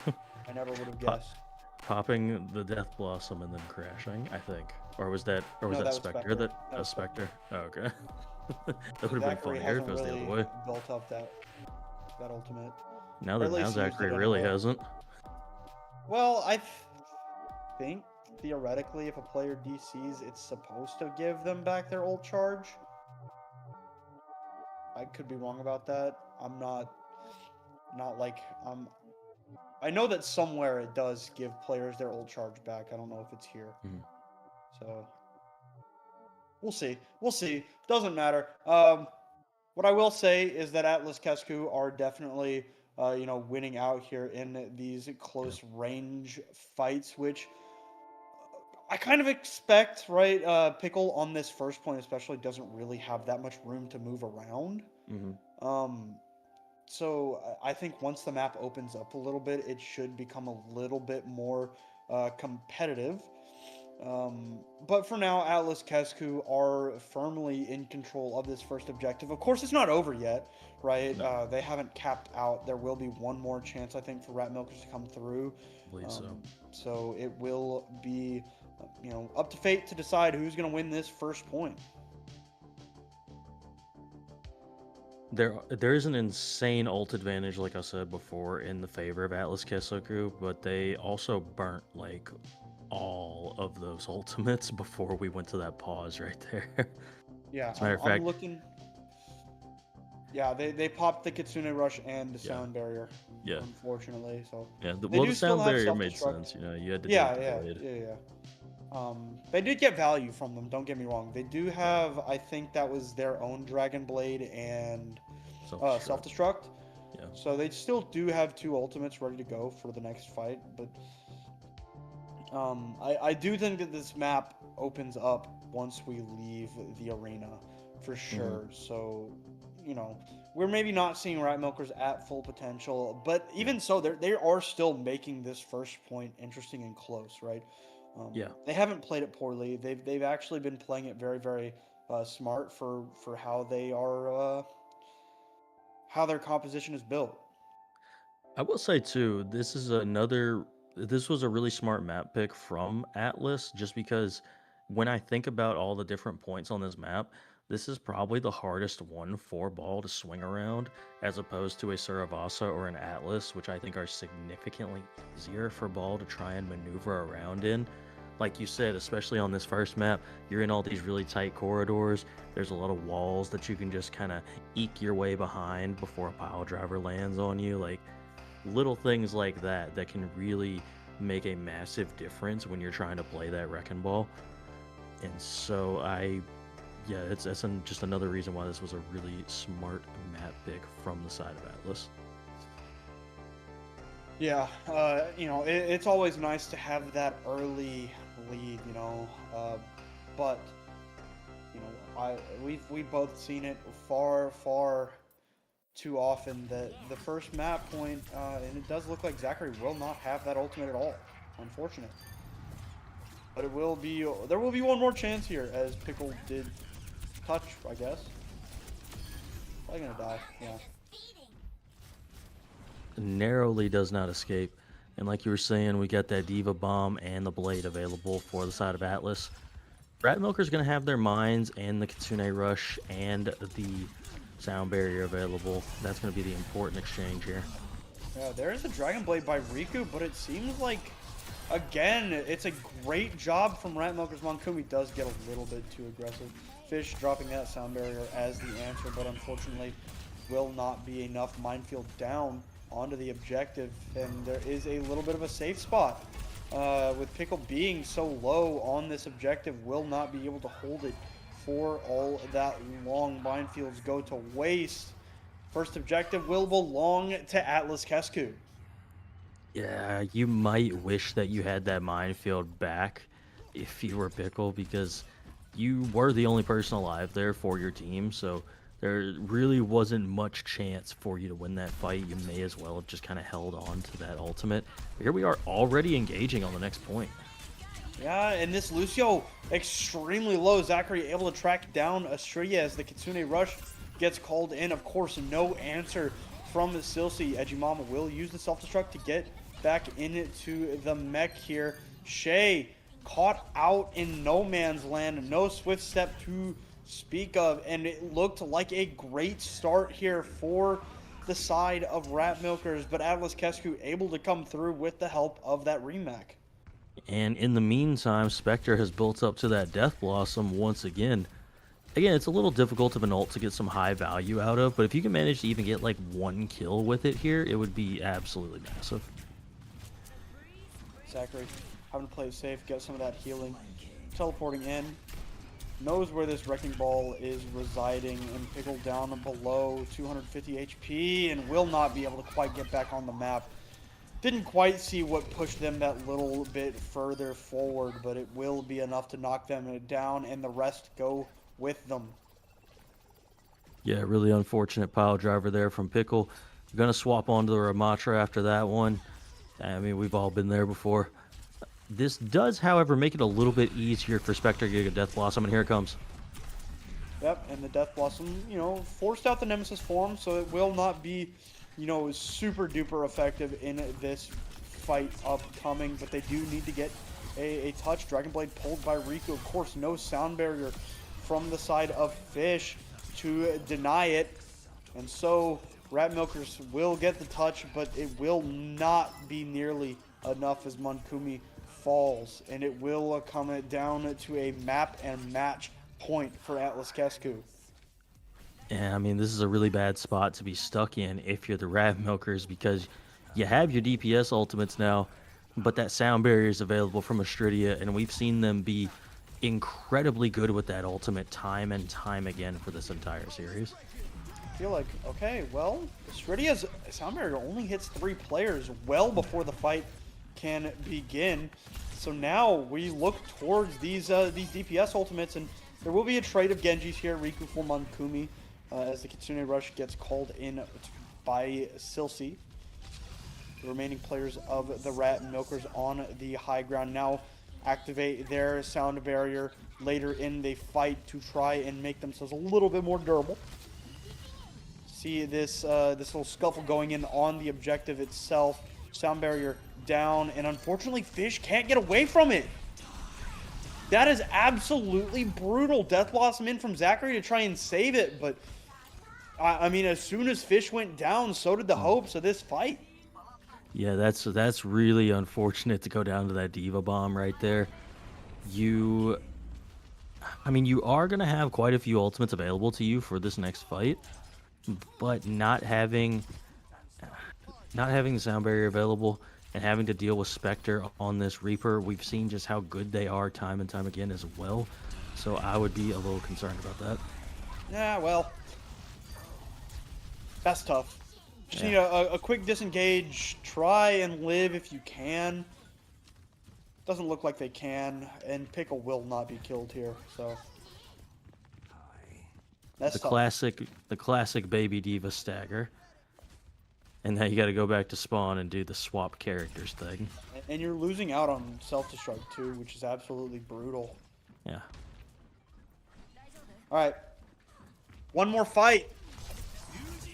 I never would have guessed. Popping the Death Blossom and then crashing, I think. Or was that Spectre? That was Spectre. Oh, okay. That would have been funnier if it was the other way. Built up that ultimate. Now Zachary really hasn't. Well, I think theoretically, if a player DCs, it's supposed to give them back their ult charge. I could be wrong about that. I'm not like I know that somewhere it does give players their ult charge back. I don't know if it's here. Mm-hmm. So we'll see. We'll see. Doesn't matter. What I will say is that Atlas Kessoku are definitely winning out here in these close range fights, which I kind of expect, right? Pickle on this first point especially doesn't really have that much room to move around. Mm-hmm. So I think once the map opens up a little bit, it should become a little bit more competitive. But for now, Atlas Kessoku are firmly in control of this first objective. Of course, it's not over yet, right? No. They haven't capped out. There will be one more chance, I think, for Rat Milkers to come through. I believe so. So it will be, up to fate to decide who's going to win this first point. There is an insane ult advantage, like I said before, in the favor of Atlas Kessoku, but they also burnt like all of those ultimates before we went to that pause right there. Yeah, as a matter of fact, I'm looking. Yeah, they popped the Kitsune Rush and the Sound Barrier. Yeah. Unfortunately, so. Yeah, the Sound Barrier made sense. You had to do it. Yeah. They did get value from them. Don't get me wrong. They do have, I think that was their own Dragon Blade and self-destruct. Yeah. So they still do have 2 ultimates ready to go for the next fight, but I do think that this map opens up once we leave the arena for sure. So, you know, we're maybe not seeing Rat Milkers at full potential, but even so, they are still making this first point interesting and close, right? Yeah. They haven't played it poorly. They've actually been playing it very, very smart for how they are how their composition is built. I will say too, this was a really smart map pick from Atlas, just because when I think about all the different points on this map, this is probably the hardest one for ball to swing around, as opposed to a Saravasa or an Atlas, which I think are significantly easier for ball to try and maneuver around in. Like you said, especially on this first map, you're in all these really tight corridors. There's a lot of walls that you can just kind of eke your way behind before a pile driver lands on you. Like, little things like that that can really make a massive difference when you're trying to play that wrecking ball. And so yeah, just another reason why this was a really smart map pick from the side of Atlas. Yeah, you know, it's always nice to have that early lead, you know, but you know, we've both seen it far too often that the first map point, and it does look like Zachary will not have that ultimate at all. Unfortunate. But there will be one more chance here, as Pickle did touch, I guess. Probably gonna die, yeah. Narrowly does not escape. And like you were saying, we got that Diva Bomb and the Blade available for the side of Atlas. Rat Milker's going to have their mines and the Kitsune Rush and the Sound Barrier available. That's going to be the important exchange here. Yeah, there is a Dragon Blade by Riku, but it seems like, again, it's a great job from Rat Milker's. Monkumi does get a little bit too aggressive. Fish dropping that Sound Barrier as the answer, but unfortunately will not be enough. Minefield down onto the objective, and there is a little bit of a safe spot. With Pickle being so low on this objective, will not be able to hold it for all that long. Minefields go to waste. First objective will belong to Atlas Kessoku. Yeah, you might wish that you had that minefield back if you were Pickle, because you were the only person alive there for your team, so there really wasn't much chance for you to win that fight. You may as well have just kind of held on to that ultimate. But here we are already engaging on the next point. Yeah, and this Lucio extremely low. Zachary able to track down Astridia as the Kitsune Rush gets called in. Of course, no answer from the Silsey. Ejimama will use the self-destruct to get back into the mech here. Shay caught out in no man's land. No swift step to speak of, and it looked like a great start here for the side of Rat Milkers, but Atlas Kessoku able to come through with the help of that remake. And in the meantime, Spectre has built up to that Death Blossom once again. Again, it's a little difficult of an ult to get some high value out of, but if you can manage to even get like 1 kill with it here, it would be absolutely massive. Zachary having to play it safe, get some of that healing, teleporting in. Knows where this Wrecking Ball is residing, and Pickle down below 250 HP and will not be able to quite get back on the map. Didn't quite see what pushed them that little bit further forward, but it will be enough to knock them down, and the rest go with them. Yeah, really unfortunate pile driver there from Pickle. Going to swap onto the Ramatra after that one. I mean, we've all been there before. This does, however, make it a little bit easier for Spectre to get a Death Blossom, and here it comes. Yep, and the Death Blossom, you know, forced out the Nemesis form, so it will not be, you know, super duper effective in this fight upcoming, but they do need to get a touch. Dragon Blade pulled by Riku. Of course, no Sound Barrier from the side of Fish to deny it, and so Rat Milkers will get the touch, but it will not be nearly enough as Monkumi falls, and it will come down to a map and match point for Atlas Kessoku. Yeah, I mean, this is a really bad spot to be stuck in if you're the Rat Milkers, because you have your DPS ultimates now, but that Sound Barrier is available from Astridia, and we've seen them be incredibly good with that ultimate time and time again for this entire series. feel like, okay, well, Stridia's sound barrier only hits 3 players well before the fight can begin. So now we look towards these DPS ultimates, and there will be a trade of Genjis here, Riku for Monkumi, as the Kitsune Rush gets called in by Silsey. The remaining players of the Rat Milkers on the high ground now activate their sound barrier later in the fight to try and make themselves a little bit more durable. See this this little scuffle going in on the objective itself. Sound barrier down, and unfortunately Fish can't get away from it. That is absolutely brutal. Death Blossom in from Zachary to try and save it, but I mean, as soon as Fish went down, so did the hopes of this fight. Yeah, that's really unfortunate to go down to that Diva Bomb right there. I mean, you are going to have quite a few ultimates available to you for this next fight, but not having the sound barrier available and having to deal with Spectre on this Reaper, we've seen just how good they are time and time again as well. So I would be a little concerned about that. Yeah, well, that's tough. Just need a quick disengage. Try and live if you can. Doesn't look like they can, and Pickle will not be killed here. So that's the classic baby diva stagger. And now you got to go back to spawn and do the swap characters thing. And you're losing out on self-destruct too, which is absolutely brutal. Yeah. All right, one more fight.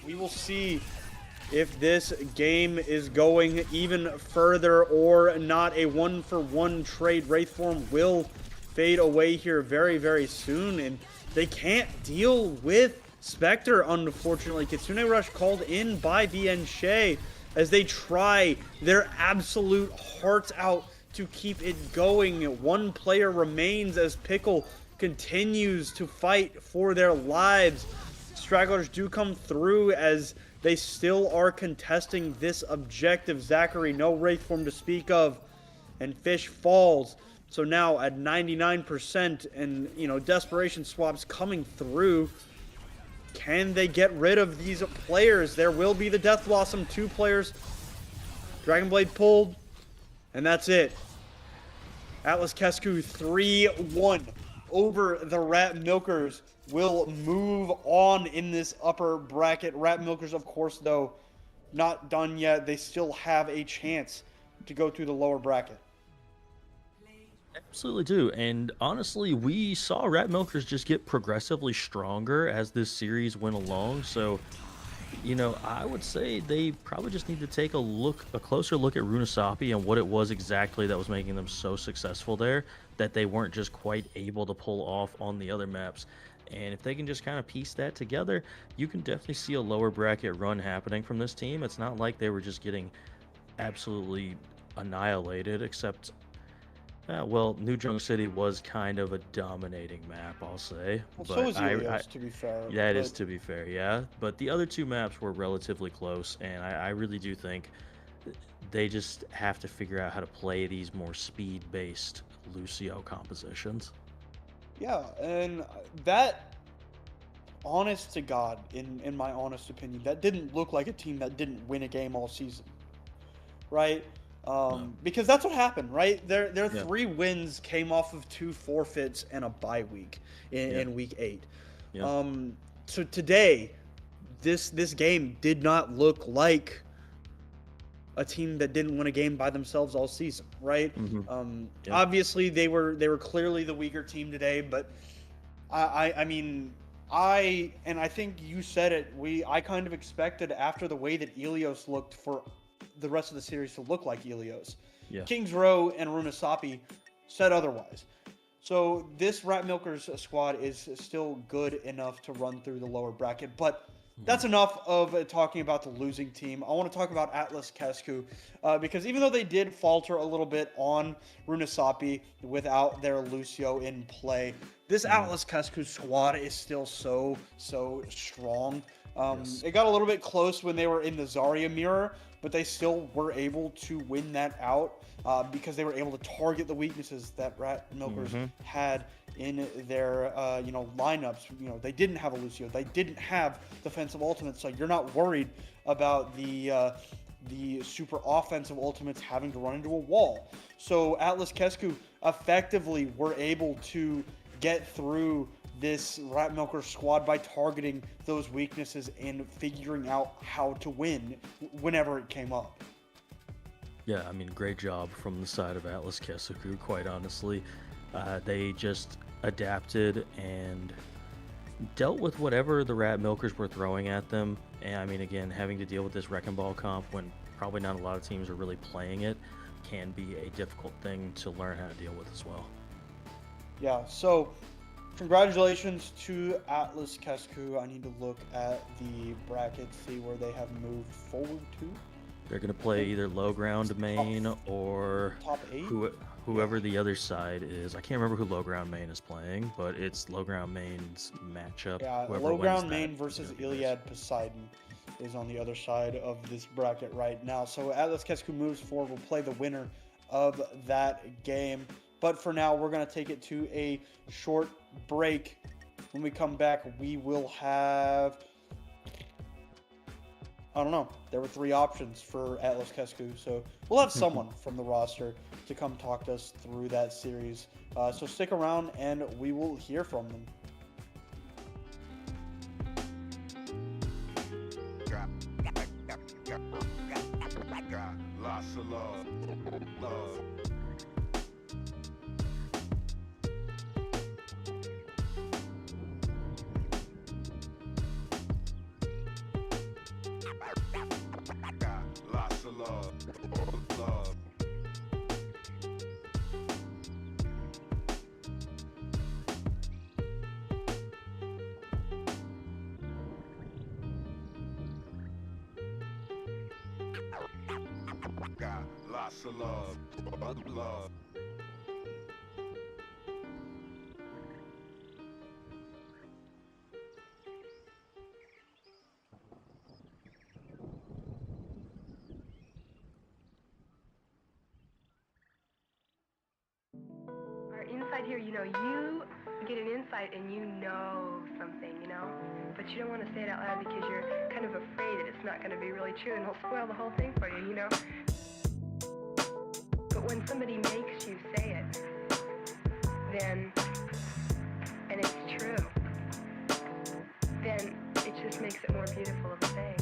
We will see if this game is going even further or not. A 1-for-1 trade. Wraith form will fade away here very, very soon, and they can't deal with Spectre, unfortunately. Kitsune Rush called in by VN Shay as they try their absolute hearts out to keep it going. One player remains as Pickle continues to fight for their lives. Stragglers do come through as they still are contesting this objective. Zachary, no Wraith form to speak of, and Fish falls. So now at 99%, and you know, desperation swaps coming through. Can they get rid of these players? There will be the Death Blossom, 2 players. Dragon Blade pulled, and that's it. Atlas Kessoku 3-1 over the Rat Milkers. Will move on in this upper bracket. Rat Milkers, of course, though, not done yet. They still have a chance to go through the lower bracket. Absolutely do. And honestly, we saw Rat Milkers just get progressively stronger as this series went along. So, you know, I would say they probably just need to take a closer look at Runasapi and what it was exactly that was making them so successful there that they weren't just quite able to pull off on the other maps. And if they can just kind of piece that together, you can definitely see a lower bracket run happening from this team. It's not like they were just getting absolutely annihilated, except, well, New Junk City was kind of a dominating map, I'll say. Well, but so was Helios, to be fair. That is to be fair, yeah. But the other 2 maps were relatively close, and I really do think they just have to figure out how to play these more speed-based Lucio compositions. Yeah, and that, honest to God, in my honest opinion, that didn't look like a team that didn't win a game all season, right? Because that's what happened, right? Their 3 wins came off of 2 forfeits and a bye week in week 8. Yeah. So today, this game did not look like a team that didn't win a game by themselves all season, right? Obviously, they were clearly the weaker team today, but I mean, I think you said it. I kind of expected after the way that Ilios looked for the rest of the series to look like Ilios. Yeah. Kings Row and Runasapi said otherwise. So this Rat Milkers squad is still good enough to run through the lower bracket, but that's enough of talking about the losing team. I want to talk about Atlas Kessoku because even though they did falter a little bit on Runasapi without their Lucio in play, this Atlas Kessoku squad is still so strong. It got a little bit close when they were in the Zarya mirror, but they still were able to win that out because they were able to target the weaknesses that Rat Milkers had in their lineups. They didn't have a Lucio. They didn't have defensive ultimates, so you're not worried about the super offensive ultimates having to run into a wall. So Atlas Kesku effectively were able to get through this Rat Milker squad by targeting those weaknesses and figuring out how to win whenever it came up. Yeah, I mean, great job from the side of Atlas Kessoku, quite honestly. They just adapted and dealt with whatever the Rat Milkers were throwing at them. And I mean, again, having to deal with this Wrecking Ball comp when probably not a lot of teams are really playing it can be a difficult thing to learn how to deal with as well. Yeah, so congratulations to Atlas Kesku. I need to look at the bracket, see where they have moved forward to. They're going to play either low ground main or Top 8? whoever the other side is. I can't remember who low ground main is playing, but it's low ground main's matchup. Yeah, Whoever low wins ground that main is versus gonna be theirs. Iliad Poseidon is on the other side of this bracket right now. So Atlas Kesku moves forward. We'll play the winner of that game. But for now, we're going to take it to a short break. When we come back, we will have... I don't know. There were 3 options for Atlas Kesku, so we'll have someone from the roster to come talk to us through that series. So stick around, and we will hear from them. Got lots of love. Love. Got lots of love. Love. Got lots of love. Love. Our insight here, you get an insight and you know something, but you don't want to say it out loud because you're kind of afraid that it's not going to be really true and it'll spoil the whole thing for you, But when somebody makes you say it, then, and it's true, then it just makes it more beautiful of a thing.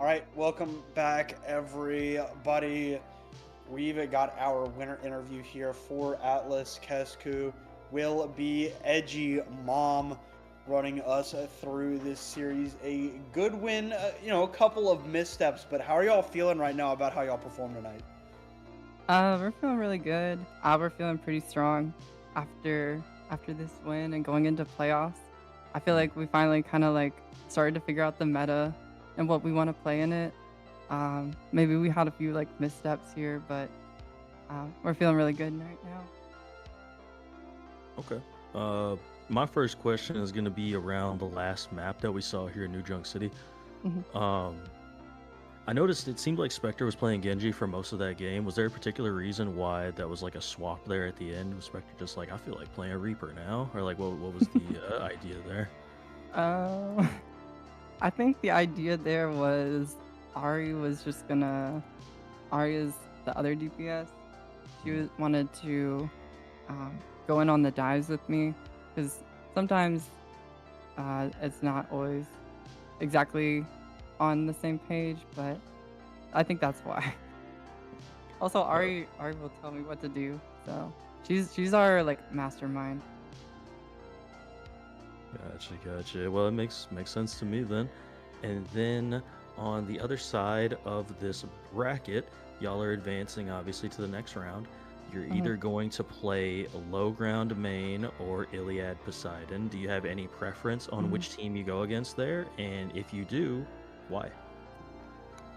right, welcome back, everybody. We've got our winner interview here for Atlas Kessoku. Will be Edgy Mom running us through this series. A good win, a couple of missteps, but how are y'all feeling right now about how y'all performed tonight? We're feeling really good. We're feeling pretty strong after this win and going into playoffs. I feel like we finally kind of like started to figure out the meta and what we want to play in it. Maybe we had a few like missteps here, but we're feeling really good right now. Okay. My first question is going to be around the last map that we saw here in New Junk City. I noticed it seemed like Spectre was playing Genji for most of that game. Was there a particular reason why that was like a swap there at the end? Was Spectre just like, I feel like playing a Reaper now? Or like, what was the idea there? I think the idea there was Ari is the other DPS. She wanted to go in on the dives with me because sometimes it's not always exactly on the same page, but I think that's why. Also, Ari will tell me what to do, so she's our like mastermind. Gotcha. Well, it makes sense to me then. And then on the other side of this bracket, y'all are advancing obviously to the next round. You're either going to play low ground main or Iliad Poseidon. Do you have any preference on which team you go against there? And if you do, why?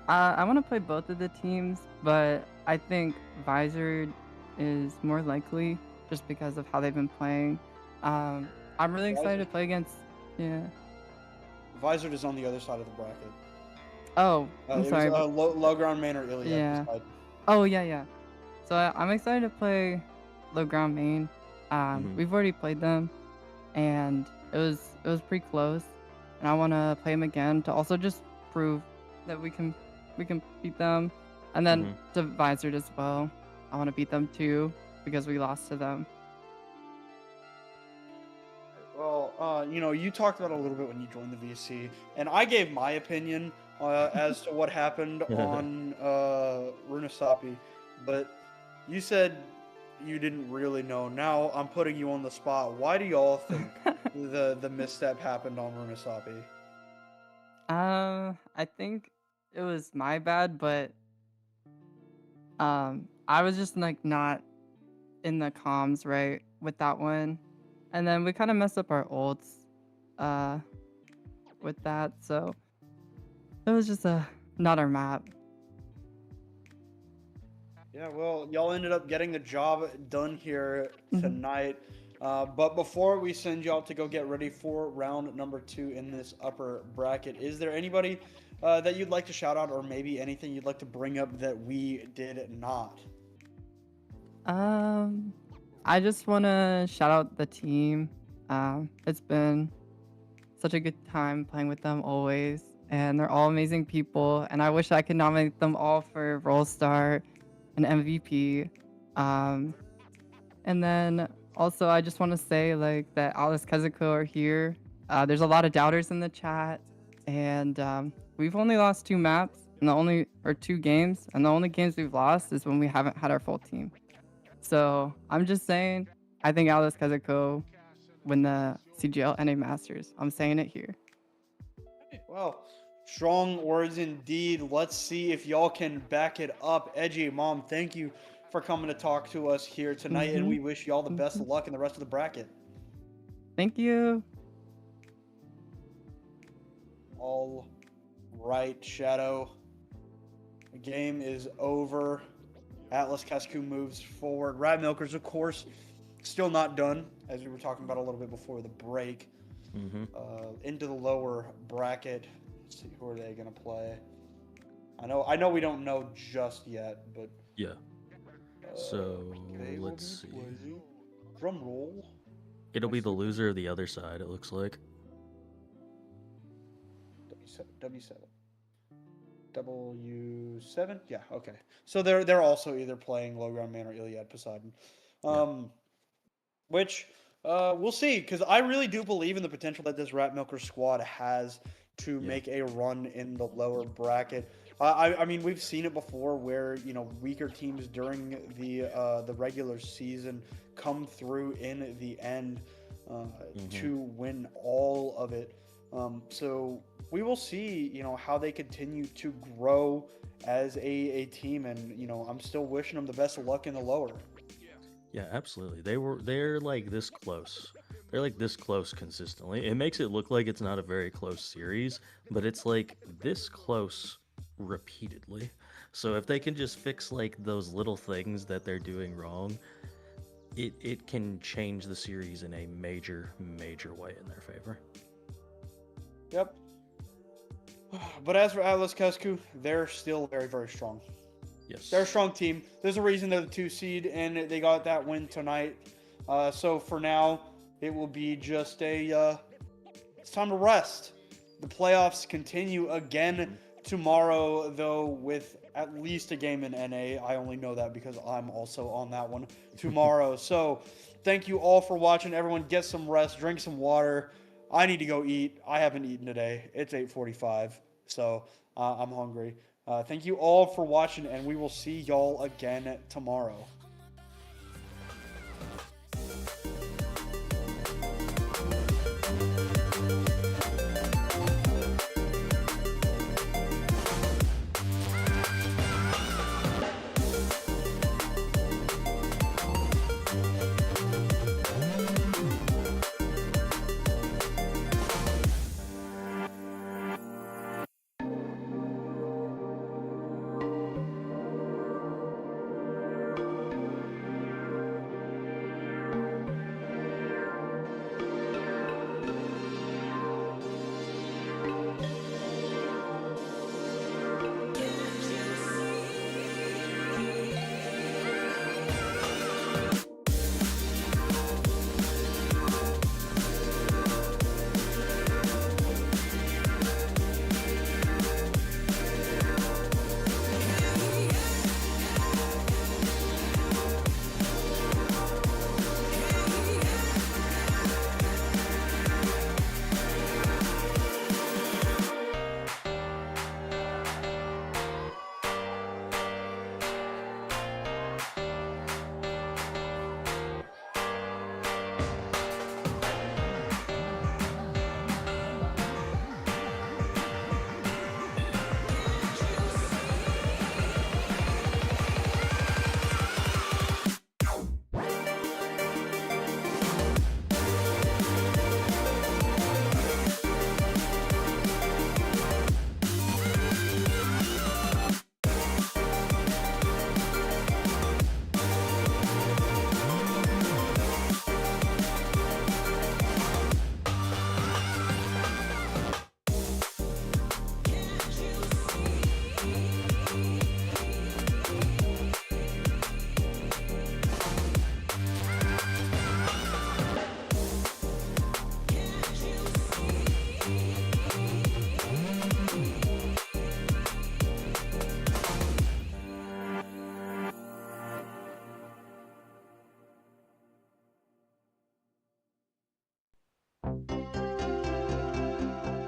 I want to play both of the teams, but I think Visor is more likely just because of how they've been playing. I'm really excited to play against. Yeah. Visor is on the other side of the bracket. Oh, I'm sorry. Low ground main or Iliad. Yeah. Poseidon. Oh yeah. So I'm excited to play low ground main. We've already played them, and it was pretty close. And I want to play them again to also just prove that we can beat them. And then to Visored as well. I want to beat them too because we lost to them. Well, you talked about it a little bit when you joined the VC, and I gave my opinion as to what happened on Runasapi, but you said you didn't really know. Now I'm putting you on the spot. Why do y'all think the misstep happened on Runasapi? I think it was my bad, but I was just like not in the comms right with that one, and then we kind of messed up our ults with that, so it was just not our map. Yeah, well, y'all ended up getting the job done here tonight. But before we send y'all to go get ready for round number 2 in this upper bracket, is there anybody that you'd like to shout out, or maybe anything you'd like to bring up that we did not? I just want to shout out the team. It's been such a good time playing with them always, and they're all amazing people, and I wish I could nominate them all for Role Star and MVP. And then also I just want to say like that Atlas Kessoku are here. There's a lot of doubters in the chat, and we've only lost 2 maps and 2 games, and the only games we've lost is when we haven't had our full team. So I'm just saying, I think Atlas Kessoku win the CGL NA Masters. I'm saying it here. Well, strong words indeed. Let's see if y'all can back it up. Edgy Mom, thank you for coming to talk to us here tonight, and we wish y'all the best of luck in the rest of the bracket. Thank you. All right, Shadow. The game is over. Atlas Kessoku moves forward. Rat Milkers, of course, still not done, as we were talking about a little bit before the break. Into the lower bracket. Let's see, who are they gonna play? I know we don't know just yet, but yeah. So let's see. Drum roll. It'll be the loser of the other side. It looks like. W7. Yeah. Okay. So they're also either playing low ground man or Iliad Poseidon. Which we'll see, because I really do believe in the potential that this Rat Milker squad has to Yeah. make a run in the lower bracket. I mean, we've seen it before where, you know, weaker teams during the regular season come through in the end to win all of it. So we will see, you know, how they continue to grow as a team, and you know, I'm still wishing them the best of luck in the lower. Yeah, absolutely. They're like this close. They're like this close consistently. It makes it look like it's not a very close series, but it's like this close repeatedly. So if they can just fix like those little things that they're doing wrong, it can change the series in a major way in their favor. Yep. But as for Atlas Kesku, they're still very, very strong. Yes. They're a strong team. There's a reason they're the 2 seed, and they got that win tonight. So for now, it will be just it's time to rest. The playoffs continue again tomorrow, though, with at least a game in NA. I only know that because I'm also on that one tomorrow. So thank you all for watching. Everyone get some rest, drink some water. I need to go eat. I haven't eaten today. It's 8:45, so I'm hungry. Thank you all for watching, and we will see y'all again tomorrow.